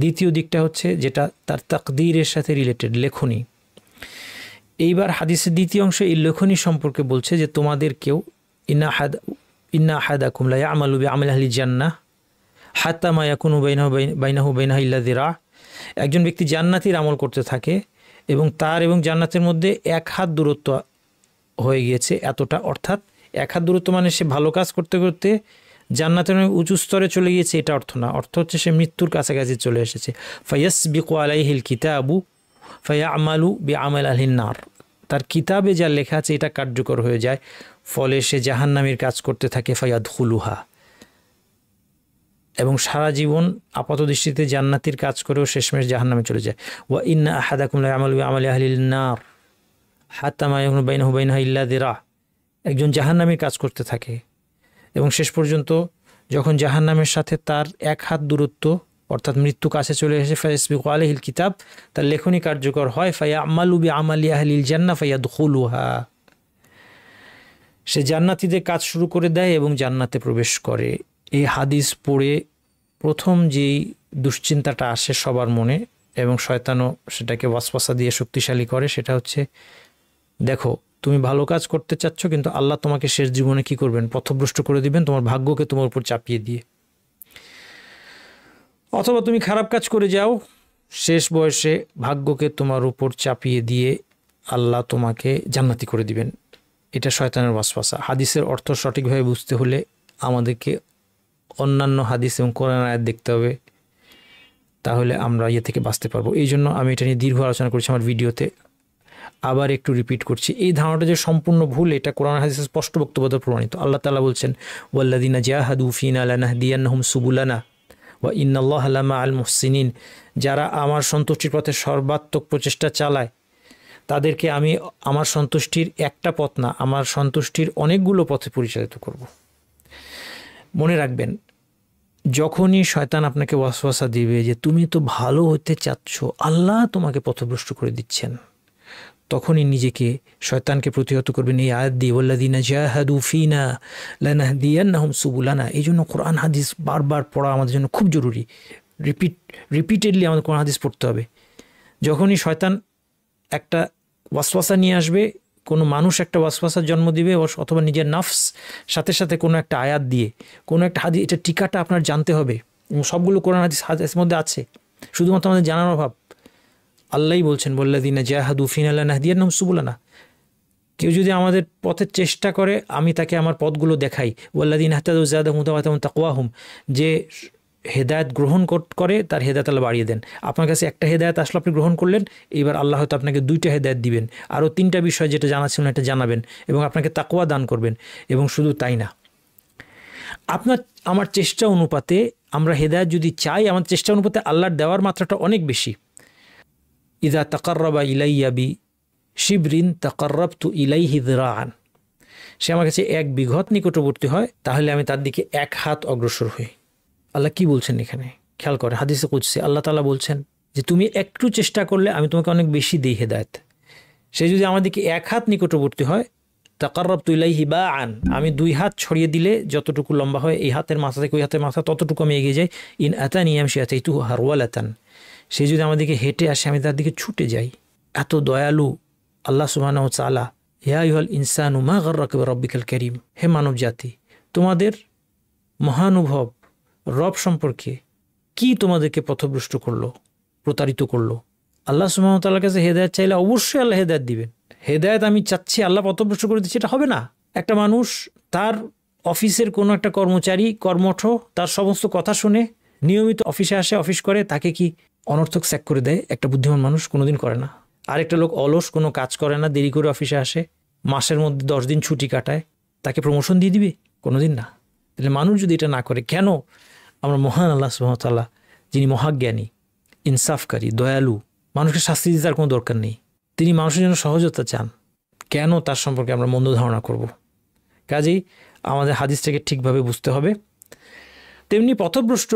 দ্বিতীয় দিকটা হচ্ছে যেটা তার তাকদীরের সাথে রিলেটেড, লেখনী। এইবার হাদিসের দ্বিতীয় অংশে এই লেখনী সম্পর্কে বলছে যে তোমাদের কেউ ইন্না আহাদাকুম লা ইয়ামালু বিআমালি আহলিল জান্নাহ হাত্তা মা ইয়াকুনু বাইনাহু বাইনাহা ইল্লা যিরা'। একজন ব্যক্তি জান্নাতের আমল করতে থাকে এবং তার এবং জান্নাতের মধ্যে 1 হাত দূরত্ব হয়ে গিয়েছে, এতটা। অর্থাৎ 1 হাত দূরত্ব মানে সে ভালো কাজ করতে করতে জান্নাতের উঁচু স্তরে চলে গিয়েছে, এটা অর্থ না। অর্থ হচ্ছে সে মৃত্যুর কাছাকাছি চলে এসেছে। ফায়াসবিকু আলাইহিল কিতাবু ফায়ামালু বিআমালি আহলিন নার। তার কিতাবে যা লেখা আছে এটা কার্যকর হয়ে যায়, ফলে সে জাহান্নামের কাজ করতে থাকে। ফায়াদখুলুহা, এবং সারা জীবন আপাত দৃষ্টিতে জান্নাতির কাজ করেও শেষমেশ জাহান্নামে চলে যায়। ওয়া ইন্না আহাদাকুম লা ইয়ামালু বিআমালি আহলিন নার হাত্তা মা ইয়াকুনু বাইনাহু বাইনাহা ইল্লা যিরা'। একজন জাহান্নামের কাজ করতে থাকে এবং শেষ পর্যন্ত যখন জাহান্নামের সাথে তার 1 হাত দূরত্ব অর্থাৎ মৃত্যু কাছে চলে এসে ফায়াসবিকু আলাইহিল কিতাব, তার লেখনী কার্যকর হয়। ফায়ামালু বিআমালি আহলিল জান্নাহ ফায়াদখুলুহা, সে জান্নাতীদের কাজ শুরু করে দেয় এবং জান্নাতে প্রবেশ করে। এই হাদিস পড়ে প্রথম যেই দুশ্চিন্তাটা আসে সবার মনে, এবং শয়তানও সেটাকে ওয়াসওয়াসা দিয়ে শক্তিশালী করে, সেটা হচ্ছে দেখো তুমি ভালো কাজ করতে চাচ্ছ কিন্তু আল্লাহ তোমাকে শেষ জীবনে কি করবেন, পথভ্রষ্ট করে দিবেন তোমার ভাগ্যকে তোমার উপর চাপিয়ে দিয়ে। অথবা তুমি খারাপ কাজ করে যাও, শেষ বয়সে ভাগ্যকে তোমার উপর চাপিয়ে দিয়ে আল্লাহ তোমাকে জান্নাতি করে দিবেন। এটা শয়তানের ওয়াসওয়াসা। হাদিসের অর্থ সঠিকভাবে বুঝতে হলে আমাদেরকে অন্যান্য হাদিস এবং কোরআন আয়াত দেখতে হবে, তাহলে আমরা ইয়ে থেকে বাঁচতে পারবো। এই জন্য আমি এটা নিয়ে দীর্ঘ আলোচনা করছি আমার ভিডিওতে, আবার একটু রিপিট করছি। এই ধারণাটা যে সম্পূর্ণ ভুল, এটা কোরআন হাদিসের স্পষ্ট বক্তব্য দ্বারা প্রমাণিত। আল্লাহ তাআলা বলছেন, ওয়াল্লাযীনা জাহাদু ফীনা লানাহদিয়ান্নাহুম সুবুলানা ওয়া ইন্নাল্লাহা লামাআল মুহসিনিন। যারা আমার সন্তুষ্টির পথে সর্বাত্মক প্রচেষ্টা চালায় তাদেরকে আমি আমার সন্তুষ্টির একটা পথ না, আমার সন্তুষ্টির অনেকগুলো পথে পরিচালিত করব। মনে রাখবেন, যখনই শয়তান আপনাকে ওয়াসওয়াসা দিবে যে তুমি তো ভালো হতে চাচ্ছ, আল্লাহ তোমাকে পথভ্রষ্ট করে দিচ্ছেন, তখনই নিজেকে শয়তানকে প্রতিহত করবেন এই আয়াত দিয়ে, ওয়াল্লাযীনা জাহাদু ফীনা লানাহদিয়ান্নাহুম সুবুলানা। এই জন্য কোরআন হাদিস বারবার পড়া আমাদের জন্য খুব জরুরি। রিপিটেডলি আমাদের কোরআন হাদিস পড়তে হবে। যখনই শয়তান একটা ওয়াসওয়াসা নিয়ে আসবে, কোনো মানুষ একটা ওয়াসওয়াসার জন্ম দিবে, অথবা নিজের নফস সাথে সাথে কোনো একটা আয়াত দিয়ে কোনো একটা হাদিস, এটা টিকাটা আপনার জানতে হবে। এবং সবগুলো কোরআন হাদিসের মধ্যে আছে, শুধুমাত্র আমাদের জানার অভাব। আল্লাহই বলছেন, ওয়াল্লাযীনা জাহাদু ফীনা লানাহদিয়ান্নাহুম সুবুলানা। কেউ যদি আমাদের পথের চেষ্টা করে, আমি তাকে আমার পথগুলো দেখাই। ওয়াল্লাযীনা ইহতাদাউ যাদাহুম হুদাওয়াতাম তাকওয়াহুম। যে হেদায়েত গ্রহণ করে তার হেদায়েত আল্লাহ বাড়িয়ে দেন। আপনার কাছে একটা হেদায়েত আসলে আপনি গ্রহণ করলেন, এইবার আল্লাহ হয়তো আপনাকে 2টা হেদায়েত দিবেন, আরও 3টা বিষয় যেটা জানা ছিল না এটা জানাবেন, এবং আপনাকে তাকওয়া দান করবেন। এবং শুধু তাই না, আমার চেষ্টা অনুপাতে আমরা হেদায়েত যদি চাই, আমার চেষ্টা অনুপাতে আল্লাহর দেওয়ার মাত্রাটা অনেক বেশি। ইযা তাকাররাবা ইলাইয়া বি শিবরিন তাকাররাবতু ইলাইহি যিরাআন। সে আমার কাছে 1 বিঘত নিকটবর্তী হয়, তাহলে আমি তার দিকে 1 হাত অগ্রসর হই। আল্লাহ কি বলছেন এখানে খেয়াল করে, হাদিসে কুদসি আল্লাহ তাআলা বলছেন, যে তুমি একটু চেষ্টা করলে আমি তোমাকে অনেক বেশি দিই হেদায়েত। সে যদি আমার দিকে এক হাত নিকটবর্তী হয়, তাকাররাবতু ইলাইহি বাআন, আমি 2 হাত ছড়িয়ে দিলে যতটুকু লম্বা হয় এই হাতের মাথা থেকে ওই হাতের মাথা ততটুকু আমি এগিয়ে যাই। ইন আতানি ইয়ামশি আতাইতুহু হারওয়ালাতান, সে যদি আমার দিকে হেঁটে আসে আমি তার দিকে ছুটে যাই। এত দয়ালু আল্লাহ সুবহানাহু ওয়া তাআলা। ইয়া আইয়ুহাল ইনসানু মা গাররাকা বিরাব্বিকাল কারীম, হে মানব জাতি তোমাদের মহানুভব রব সম্পর্কে কি তোমাদেরকে পথভ্রষ্ট করলো, প্রতারিত করলো। আল্লাহ সুবহানাহু ওয়া তাআলার কাছে হেদায়েত চাইলে অবশ্যই আল্লাহ হেদায়েত দিবেন। হেদায়েত আমি চাচ্ছি আল্লাহ পথভ্রষ্ট করে দিচ্ছে, এটা হবে না। একটা মানুষ তার অফিসের কোনো একটা কর্মচারী কর্মঠ তার সমস্ত কথা শুনে নিয়মিত অফিসে আসে, অফিস করে, তাকে কি অনর্থক স্যাক করে দেয়? একটা বুদ্ধিমান মানুষ কোনোদিন করে না। আরেকটা লোক অলস, কোনো কাজ করে না, দেরি করে অফিসে আসে, মাসের মধ্যে 10 দিন ছুটি কাটায়, তাকে প্রমোশন দিয়ে দিবে? কোনোদিন না। তাহলে মানুষ যদি এটা না করে, কেন আমরা মহান আল্লাহ সুবহানাহু ওয়া তাআলা যিনি মহাজ্ঞানী, ইনসাফকারী, দয়ালু, মানুষকে শাস্তি দিতে তার কোনো দরকার নেই, তিনি মানুষের জন্য সহজতা চান, কেন তার সম্পর্কে আমরা মন্দ ধারণা করব? কাজেই আমাদের হাদিসটাকে ঠিকভাবে বুঝতে হবে। তেমনি পথভ্রষ্ট,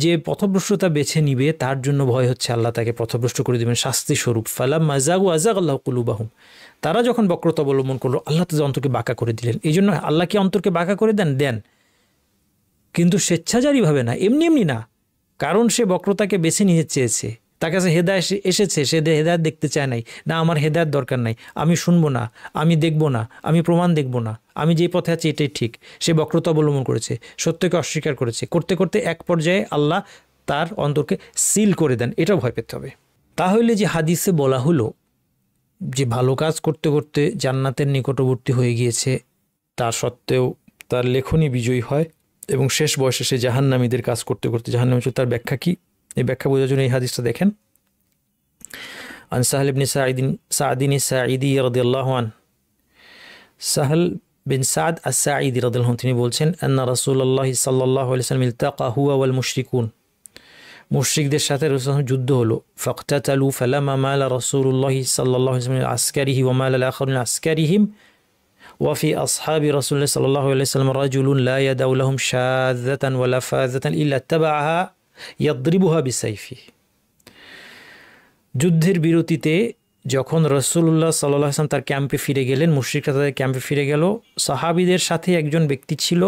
যে পথভ্রষ্টতা বেছে নিবে তার জন্য ভয় হচ্ছে আল্লাহ তাকে পথভ্রষ্ট করে দেবেন শাস্তি স্বরূপ। ফালাম্মা যাগু আযাগাল্লাহু কুলুবাহুম, তারা যখন বক্রতা অবলম্বন করলো আল্লাহ তাদের অন্তরকে বাঁকা করে দিলেন। এই জন্য আল্লাহ কি অন্তরকে বাঁকা করে দেন, কিন্তু স্বেচ্ছাচারীভাবে না, এমনি এমনি না, কারণ সে বক্রতাকে বেছে নিয়ে চেয়েছে। তার কাছে হেদায়েত এসেছে, সে হেদায়েত দেখতে চায় নাই, না আমার হেদায়েত দরকার নাই, আমি শুনবো না, আমি দেখব না, আমি প্রমাণ দেখব না, আমি যে পথে আছি এটাই ঠিক। সে বক্রতা অবলম্বন করেছে, সত্যকে অস্বীকার করেছে, করতে করতে এক পর্যায়ে আল্লাহ তার অন্তরকে সিল করে দেন। এটাও ভয় পেতে হবে। তাহলে যে হাদিসে বলা হলো যে ভালো কাজ করতে করতে জান্নাতের নিকটবর্তী হয়ে গিয়েছে, তা সত্ত্বেও তার লেখনী বিজয়ী হয় এবং শেষ বয়সে সে জাহান্নামীদের কাজ করতে করতে জাহান্নামী, তার ব্যাখ্যা কি? এই ব্যাখ্যা বোঝার জন্য এই হাদিসটা দেখেন। আন সাহল ইবনে সাঈদিন সাঈদী রাদিয়াল্লাহু আনহু, সাহল বিন সাদ আস-সাঈদী রাদিয়াল্লাহু আনহু তিনি বলছেন, আন্না রাসূলুল্লাহ সাল্লাল্লাহু আলাইহি ওয়াসাল্লাম ইলতাকা হুয়া ওয়াল মুশরিকুন, মুশরিকদের সাথে রাসূলুল্লাহ যুদ্ধ হলো। ফাকতাতালু ফালামা মালা রাসূলুল্লাহ সাল্লাল্লাহু আলাইহি ওয়াসাল্লাম আসকারিহি ওয়া মালা আল-আখারুন আসকারিহিম ওয়া ফি আসহাবি রাসূলিল্লাহ সাল্লাল্লাহু আলাইহি ওয়াসাল্লাম রাজুলুন লা ইয়াদাউ লাহুম শাযাতান ওয়ালা ফাযাতান ইল্লা তাবাআহা ইয়াদরিবুহা বিসাইফি। যুদ্ধের বিরতিতে যখন রাসূলুল্লাহ সাল্লাল্লাহু আলাইহি ওয়াসাল্লাম তার ক্যাম্পে ফিরে গেলেন, মুশরিকরা তাদের ক্যাম্পে ফিরে গেল, সাহাবীদের সাথে একজন ব্যক্তি ছিল,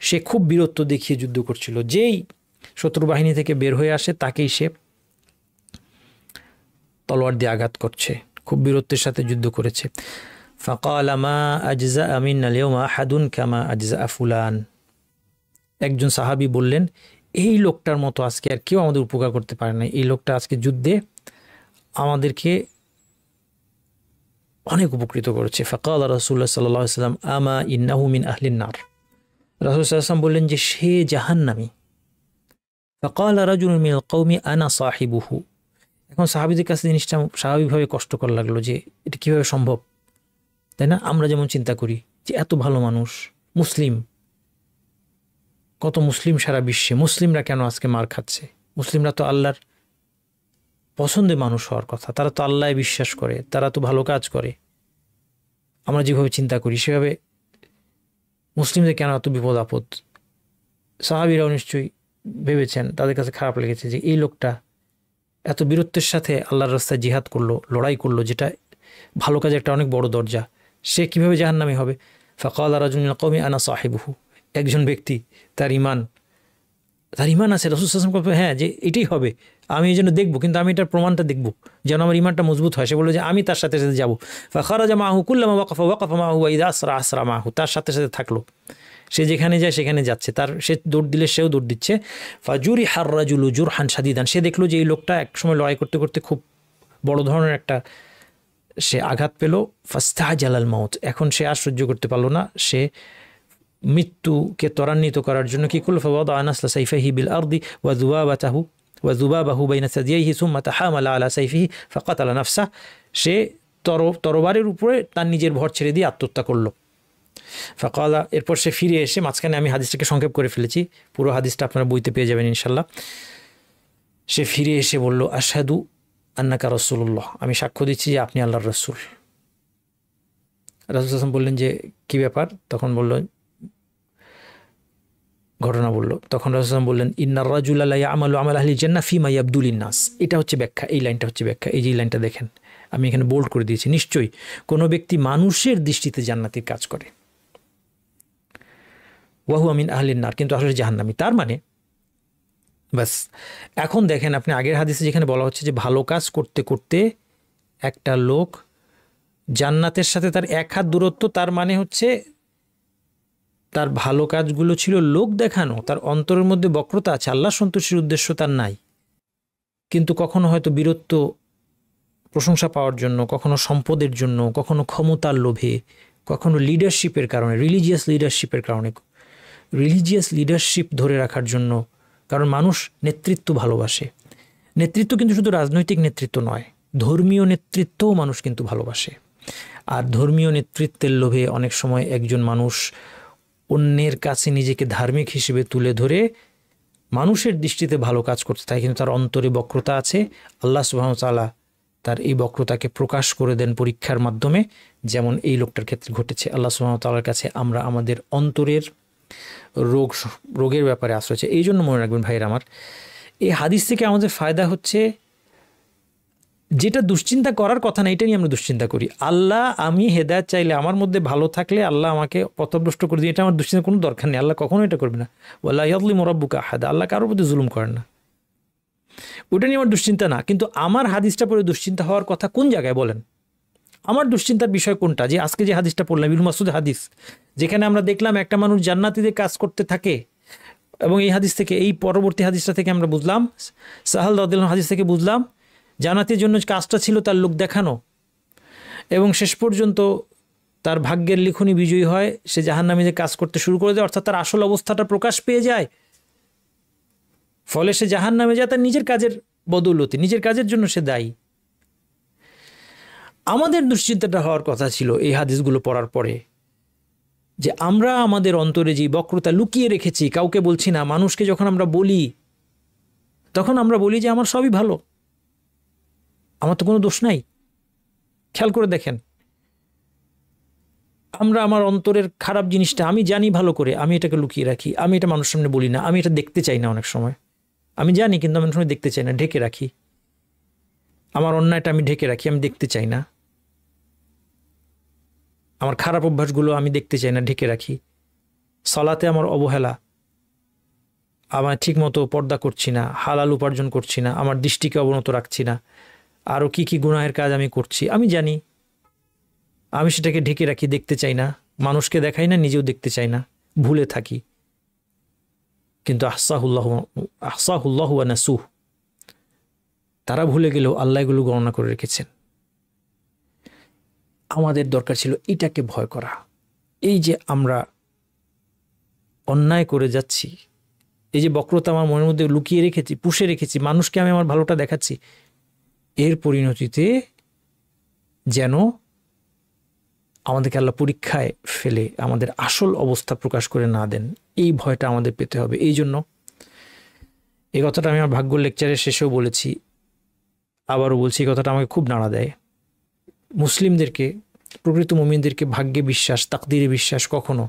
সে খুব বীরত্ব দেখিয়ে যুদ্ধ করছিল। যেই শত্রু বাহিনী থেকে বের হয়ে আসে তাকেই সে তলোয়ার দিয়ে আঘাত করছে, খুব বীরত্বের সাথে যুদ্ধ করেছে। ফাকালা মা আজজা মিন্না আল-ইয়াওমা আহাদুন কামা আজজা ফুলান, একজন সাহাবী বললেন, এই লোকটার মতো আজকে আর কেউ আমাদের উপকার করতে পারে না, এই লোকটা আজকে যুদ্ধে আমাদেরকে অনেক উপকৃত করেছে। ফাকালা রাসূলুল্লাহ সাল্লাল্লাহু আলাইহি ওয়াসাল্লাম আমা ইন্নাহু মিন আহলিন নার, রাসূল সাল্লাল্লাহু আলাইহি ওয়াসাল্লাম বললেন যে সে জাহান্নামী। ফাকালা রাজুলুন মিনাল কওমি আনা সাহিবুহু, এখন সাহাবীদের কাছে জিনিসটা স্বাভাবিকভাবে কষ্টকর লাগলো যে এটা কীভাবে সম্ভব, তাই না? আমরা যেমন চিন্তা করি যে এত ভালো মানুষ, মুসলিম, কত মুসলিম সারা বিশ্বে, মুসলিমরা কেন আজকে মার খাচ্ছে? মুসলিমরা তো আল্লাহর পছন্দের মানুষ হওয়ার কথা, তারা তো আল্লাহয় বিশ্বাস করে, তারা তো ভালো কাজ করে। আমরা যেভাবে চিন্তা করি সেভাবে মুসলিমদের কেন এত বিপদ আপদ? সাহাবীরাও নিশ্চয়ই ভেবেছেন, তাদের কাছে খারাপ লেগেছে যে এই লোকটা এত বীরত্বের সাথে আল্লাহর রাস্তায় জিহাদ করলো, লড়াই করলো, যেটা ভালো কাজে একটা অনেক বড় দরজা, সে কীভাবে জাহান্নামী হবে? ফাকালা রাজুলুন মিনাল কওমি আনা সাহিবুহু, একজন ব্যক্তি তার ইমান আছে, রাসূল সাল্লাল্লাহু আলাইহি ওয়াসাল্লাম হ্যাঁ যে এটাই হবে, আমি এই জন্য দেখবো, কিন্তু আমি এটার প্রমাণটা দেখব যেন আমার ইমানটা মজবুত হয়। সে বললো যে আমি তার সাথে সাথে যাবো। ফাখারাজা মাহু কুল্লামা ওয়াকাফা মাহু ওয়া ইযা আসরা মাহু, তার সাথে সাথে থাকলো, সে যেখানে যায় সেখানে যাচ্ছে, তার সে দৌড় দিলে সেও দৌড় দিচ্ছে। ফাজুরি হার রাজুলু জুরহান শাদীদান, সে দেখলো যে এই লোকটা এক সময় লড়াই করতে করতে খুব বড় ধরনের একটা সে আঘাত পেল। ফাস্তাজালাল মাউত, এখন সে আর সহ্য করতে পারলো না, সে মৃত্যুকে ত্বরান্বিত করার জন্য কি করল? ফাওয়াদা নাসলা সাইফিহি বিল আরদি ওয়া যুবাবাহু বাইনা সাদিয়াইহি সুম্মা তাহামালা আলা সাইফিহি ফাকাতালা নাফসা, সে তরবারের উপরে তার নিজের ভর ছেড়ে দিয়ে আত্মহত্যা করলো। ফাকালা, এরপর সে ফিরে এসে, মাঝখানে আমি হাদিসটাকে সংক্ষেপ করে ফেলেছি, পুরো হাদিসটা আপনারা বইতে পেয়ে যাবেন ইনশাল্লাহ। সে ফিরে এসে বলল, আশহাদু আন্নাকা রাসূলুল্লাহ, আমি সাক্ষ্য দিচ্ছি যে আপনি আল্লাহর রাসূল। রাসূল সাল্লাল্লাহু আলাইহি ওয়াসাল্লাম বললেন যে কি ব্যাপার? তখন বলল, ঘটনা বলল। তখন রাসূলুল্লাহ বললেন, ইন্নার রাজুলা লা ইয়ামালু আমাল আহলি জান্নাহ ফিমা ইয়াবদুলিন নাস। এটা হচ্ছে ব্যাখ্যা, এই লাইনটা হচ্ছে ব্যাখ্যা। এই যে লাইনটা দেখেন, আমি এখানে বোল্ড করে দিয়েছি। নিশ্চয়ই কোনো ব্যক্তি মানুষের দৃষ্টিতে জান্নাতের কাজ করে, ওয়াহু আমিন আহলিন নার, কিন্তু আসলে জাহান্নামী। তার মানে বাস। এখন দেখেন আপনি আগের হাদিসে যেখানে বলা হচ্ছে যে ভালো কাজ করতে করতে একটা লোক জান্নাতের সাথে তার এক হাত দূরত্ব, তার মানে হচ্ছে তার ভালো কাজগুলো ছিল লোক দেখানো, তার অন্তরের মধ্যে বক্রতা আছে, আল্লাহ সন্তুষ্টির উদ্দেশ্য তার নাই। কিন্তু কখনো হয়তো বীরত্ব, প্রশংসা পাওয়ার জন্য, কখনো সম্পদের জন্য, কখনো ক্ষমতার লোভে, কখনো লিডারশিপের কারণে, রিলিজিয়াস লিডারশিপ ধরে রাখার জন্য। কারণ মানুষ নেতৃত্ব ভালোবাসে। নেতৃত্ব কিন্তু শুধু রাজনৈতিক নেতৃত্ব নয়, ধর্মীয় নেতৃত্বও মানুষ কিন্তু ভালোবাসে। আর ধর্মীয় নেতৃত্বের লোভে অনেক সময় একজন মানুষ অন্যের কাছে নিজেকে ধার্মিক হিসেবে তুলে ধরে মানুষের দৃষ্টিতে ভালো কাজ করতে থাকে, কিন্তু তার অন্তরে বক্রতা আছে। আল্লাহ সুবহানাহু ওয়া তাআলা তার এই বক্রতাকে প্রকাশ করে দেন পরীক্ষার মাধ্যমে, যেমন এই লোকটার ক্ষেত্রে ঘটেছে। আল্লাহ সুবহানাহু ওয়া তাআলার কাছে আমরা আমাদের অন্তরের রোগের ব্যাপারে আশ্রয় চাই। এই জন্য মনে রাখবেন ভাইয়ের আমার, এই হাদিস থেকে আমাদের ফায়দা হচ্ছে, যেটা দুশ্চিন্তা করার কথা না, এটা নিয়ে আমরা দুশ্চিন্তা করি। আল্লাহ, আমি হেদায়েত চাইলে, আমার মধ্যে ভালো থাকলে আল্লাহ আমাকে পথভ্রষ্ট করে দিয়ে, এটা আমার দুশ্চিন্তা কোনো দরকার নেই। আল্লাহ কখনো এটা করবে না। ওয়ালা ইয়াযলিমু রাব্বুকা আহাদা, আল্লাহ কারোর প্রতি জুলুম করেন না। ওটা নিয়ে আমার দুশ্চিন্তা না। কিন্তু আমার হাদিসটা পড়ে দুশ্চিন্তা হওয়ার কথা কোন জায়গায় বলেন? আমার দুশ্চিন্তার বিষয় কোনটা? যে আজকে যে হাদিসটা পড়লাম, ইবনে মাসউদের হাদিস, যেখানে আমরা দেখলাম একটা মানুষ জান্নাতীদের কাজ করতে থাকে, এবং এই হাদিস থেকে, এই পরবর্তী হাদিসটা থেকে আমরা বুঝলাম, সাহাল রাদিয়াল্লাহু আনহু হাদিস থেকে বুঝলাম, জান্নাতের জন্য কাজটা ছিল তার লোক দেখানো, এবং শেষ পর্যন্ত তার ভাগ্যের লিখনি বিজয়ী হয়, সে জাহান্নামীদের কাজ করতে শুরু করে দেয়, অর্থাৎ তার আসল অবস্থাটা প্রকাশ পেয়ে যায়। ফলে সে জাহান্নামে যায় তার নিজের কাজের বদৌলতে, নিজের কাজের জন্য সে দায়ী। আমাদের দুশ্চিন্তাটা হওয়ার কথা ছিল এই হাদিসগুলো পড়ার পরে, যে আমরা আমাদের অন্তরে যে বক্রতা লুকিয়ে রেখেছি, কাউকে বলছি না, মানুষকে যখন আমরা বলি, তখন আমরা বলি যে আমার সবই ভালো, আমার তো কোনো দোষ নাই। খেয়াল করে দেখেন, আমরা আমার অন্তরের খারাপ জিনিসটা আমি জানি ভালো করে, আমি এটাকে লুকিয়ে রাখি, আমি এটা মানুষের সামনে বলি না, আমি এটা দেখতে চাই না। অনেক সময় আমি জানি, কিন্তু আমি অনেক সময় দেখতে চাই না, ঢেকে রাখি। আমার অন্যায়টা আমি ঢেকে রাখি, আমি দেখতে চাই না। আমার খারাপ অভ্যাসগুলো আমি দেখতে চাই না, ঢেকে রাখি। সালাতে আমার অবহেলা, আমার ঠিকমতো পর্দা করছি না, হালাল উপার্জন করছি না, আমার দৃষ্টিকে অবনত রাখছি না, আরও কি কি গুনাহের কাজ আমি করছি, আমি জানি, আমি সেটাকে ঢেকে রাখি, দেখতে চাই না, মানুষকে দেখাই না, নিজেও দেখতে চাই না, ভুলে থাকি। কিন্তু আহসাহুল্লাহু ওয়া নাসুহ, তারা ভুলে গেলেও আল্লাহ এগুলো গণনা করে রেখেছেন। আমাদের দরকার ছিল এটাকে ভয় করা। এই যে আমরা অন্যায় করে যাচ্ছি, এই যে বক্রতা আমার মনের মধ্যে লুকিয়ে রেখেছি, পুষে রেখেছি, মানুষকে আমি আমার ভালোটা দেখাচ্ছি, এর পরিণতিতে যেন আমাদেরকে আল্লাহ পরীক্ষায় ফেলে আমাদের আসল অবস্থা প্রকাশ করে না দেন, এই ভয়টা আমাদের পেতে হবে। এই জন্য এই কথাটা আমি আমার ভাগ্য লেকচারের শেষেও বলেছি, আবারও বলছি, এই কথাটা আমাকে খুব নাড়া দেয়। মুসলিমদেরকে, প্রকৃত মুমিনদেরকে ভাগ্যে বিশ্বাস, তাকদিরে বিশ্বাস কখনো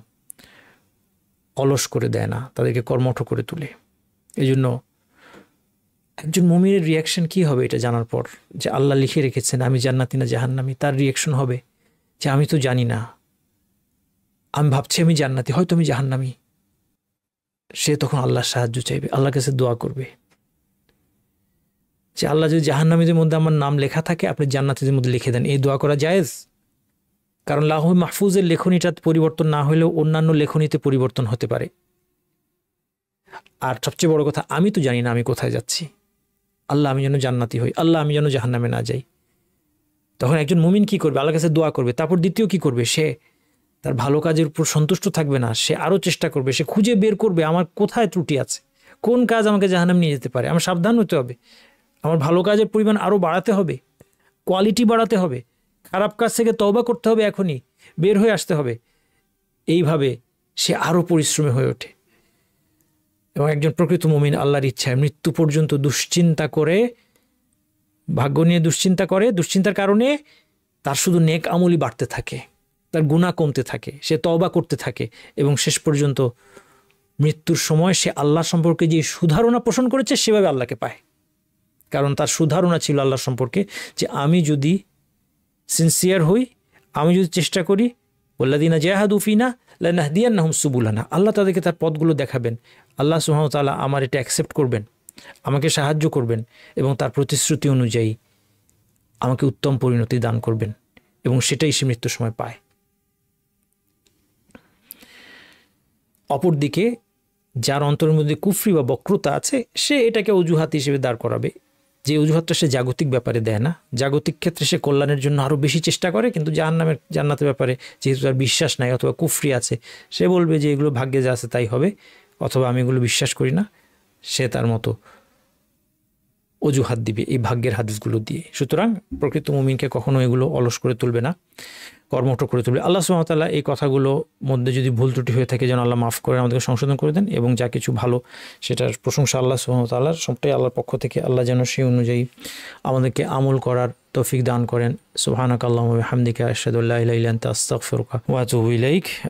অলস করে দেয় না, তাদেরকে কর্মঠ করে তোলে। এই জন্য একজন মুমিনের রিয়াকশন কি হবে এটা জানার পর, যে আল্লাহ লিখে রেখেছেন আমি জান্নাতি না জাহান্নামী, তার রিয়াকশন হবে যে আমি তো জানি না, আমি ভাবছি আমি জান্নাতি, হয়তো আমি জাহান্নামী। সে তখন আল্লাহর সাহায্য চাইবে, আল্লাহর কাছে দোয়া করবে যে আল্লাহ যদি জাহান্নামীদের মধ্যে আমার নাম লেখা থাকে, আপনি জান্নাতীদের মধ্যে লিখে দেন। এই দোয়া করা জায়েজ, কারণ লাউহে মাহফুজের লেখনীটা পরিবর্তন না হলেও অন্যান্য লেখনীতে পরিবর্তন হতে পারে। আর সবচেয়ে বড় কথা, আমি তো জানি না আমি কোথায় যাচ্ছি, আল্লাহ আমি যেন জান্নাতি হই, আল্লাহ আমি যেন জাহান্নামে না যাই। তখন একজন মুমিন কি করবে? আল্লাহর কাছে দোয়া করবে। তারপর দ্বিতীয় কি করবে? সে তার ভালো কাজের উপর সন্তুষ্ট থাকবে না, সে আরও চেষ্টা করবে, সে খুঁজে বের করবে আমার কোথায় ত্রুটি আছে, কোন কাজ আমাকে জাহান্নামে নিয়ে যেতে পারে। আমার সাবধান হতে হবে, আমার ভালো কাজের পরিমাণ আরও বাড়াতে হবে, কোয়ালিটি বাড়াতে হবে, খারাপ কাজ থেকে তওবা করতে হবে, এখনই বের হয়ে আসতে হবে। এইভাবে সে আরও পরিশ্রমী হয়ে ওঠে। এবং একজন প্রকৃত মুমিন আল্লাহর ইচ্ছায় মৃত্যু পর্যন্ত দুশ্চিন্তা করে, ভাগ্য নিয়ে দুশ্চিন্তা করে, দুশ্চিন্তার কারণে তার শুধু নেক আমলই বাড়তে থাকে, তার গুনাহ কমতে থাকে, সে তওবা করতে থাকে, এবং শেষ পর্যন্ত মৃত্যুর সময় সে আল্লাহ সম্পর্কে যে সুধারণা পোষণ করেছে সেভাবে আল্লাহকে পায়। কারণ তার সুধারণা ছিল আল্লাহ সম্পর্কে যে আমি যদি সিনসিয়ার হই, আমি যদি চেষ্টা করি, ওয়াল্লাযীনা জাহাদু ফিনা লানাহদিয়ান্নাহুম সুবুলানা, আল্লাহ তাদেরকে তার পথগুলো দেখাবেন, আল্লাহ সুবহানাহু ওয়া তাআলা আমার এটা অ্যাকসেপ্ট করবেন, আমাকে সাহায্য করবেন এবং তার প্রতিশ্রুতি অনুযায়ী আমাকে উত্তম পরিণতি দান করবেন, এবং সেটাই সে মৃত্যুর সময় পায়। অপরদিকে যার অন্তরের মধ্যে কুফরি বা বক্রতা আছে, সে এটাকে অজুহাত হিসেবে দাঁড় করাবে, যে অজুহাতটা সে জাগতিক ব্যাপারে দেয় না। জাগতিক ক্ষেত্রে সে কল্যাণের জন্য আরও বেশি চেষ্টা করে, কিন্তু জান্নাতের ব্যাপারে যেহেতু তার বিশ্বাস নাই অথবা কুফরি আছে, সে বলবে যে এগুলো ভাগ্যে যা আছে তাই হবে, অথবা আমি এগুলো বিশ্বাস করি না। সে তার মতো অজুহাত দিবে এই ভাগ্যের হাদিসগুলো দিয়ে। সুতরাং প্রকৃত মুমিনকে কখনো এগুলো অলস করে তুলবে না, কর্মঠ করে তুলবে। আল্লাহ সুবহানাহু ওয়া তাআলা এই কথাগুলো মধ্যে যদি ভুল ত্রুটি হয়ে থাকে যেন আল্লাহ মাফ করে আমাদেরকে সংশোধন করে দেন, এবং যা কিছু ভালো সেটার প্রশংসা আল্লাহ সুবহানাহু ওয়া তাআলার, সবটাই আল্লাহর পক্ষ থেকে। আল্লাহ যেন সেই অনুযায়ী আমাদেরকে আমল করার তৌফিক দান করেন। সুবহানাকাল্লাহুম্মা ওয়া বিহামদিকা আশহাদু আল্লা ইলাহা ইল্লা আনতা আস্তাগফিরুকা ওয়া আতুবু ইলাইক।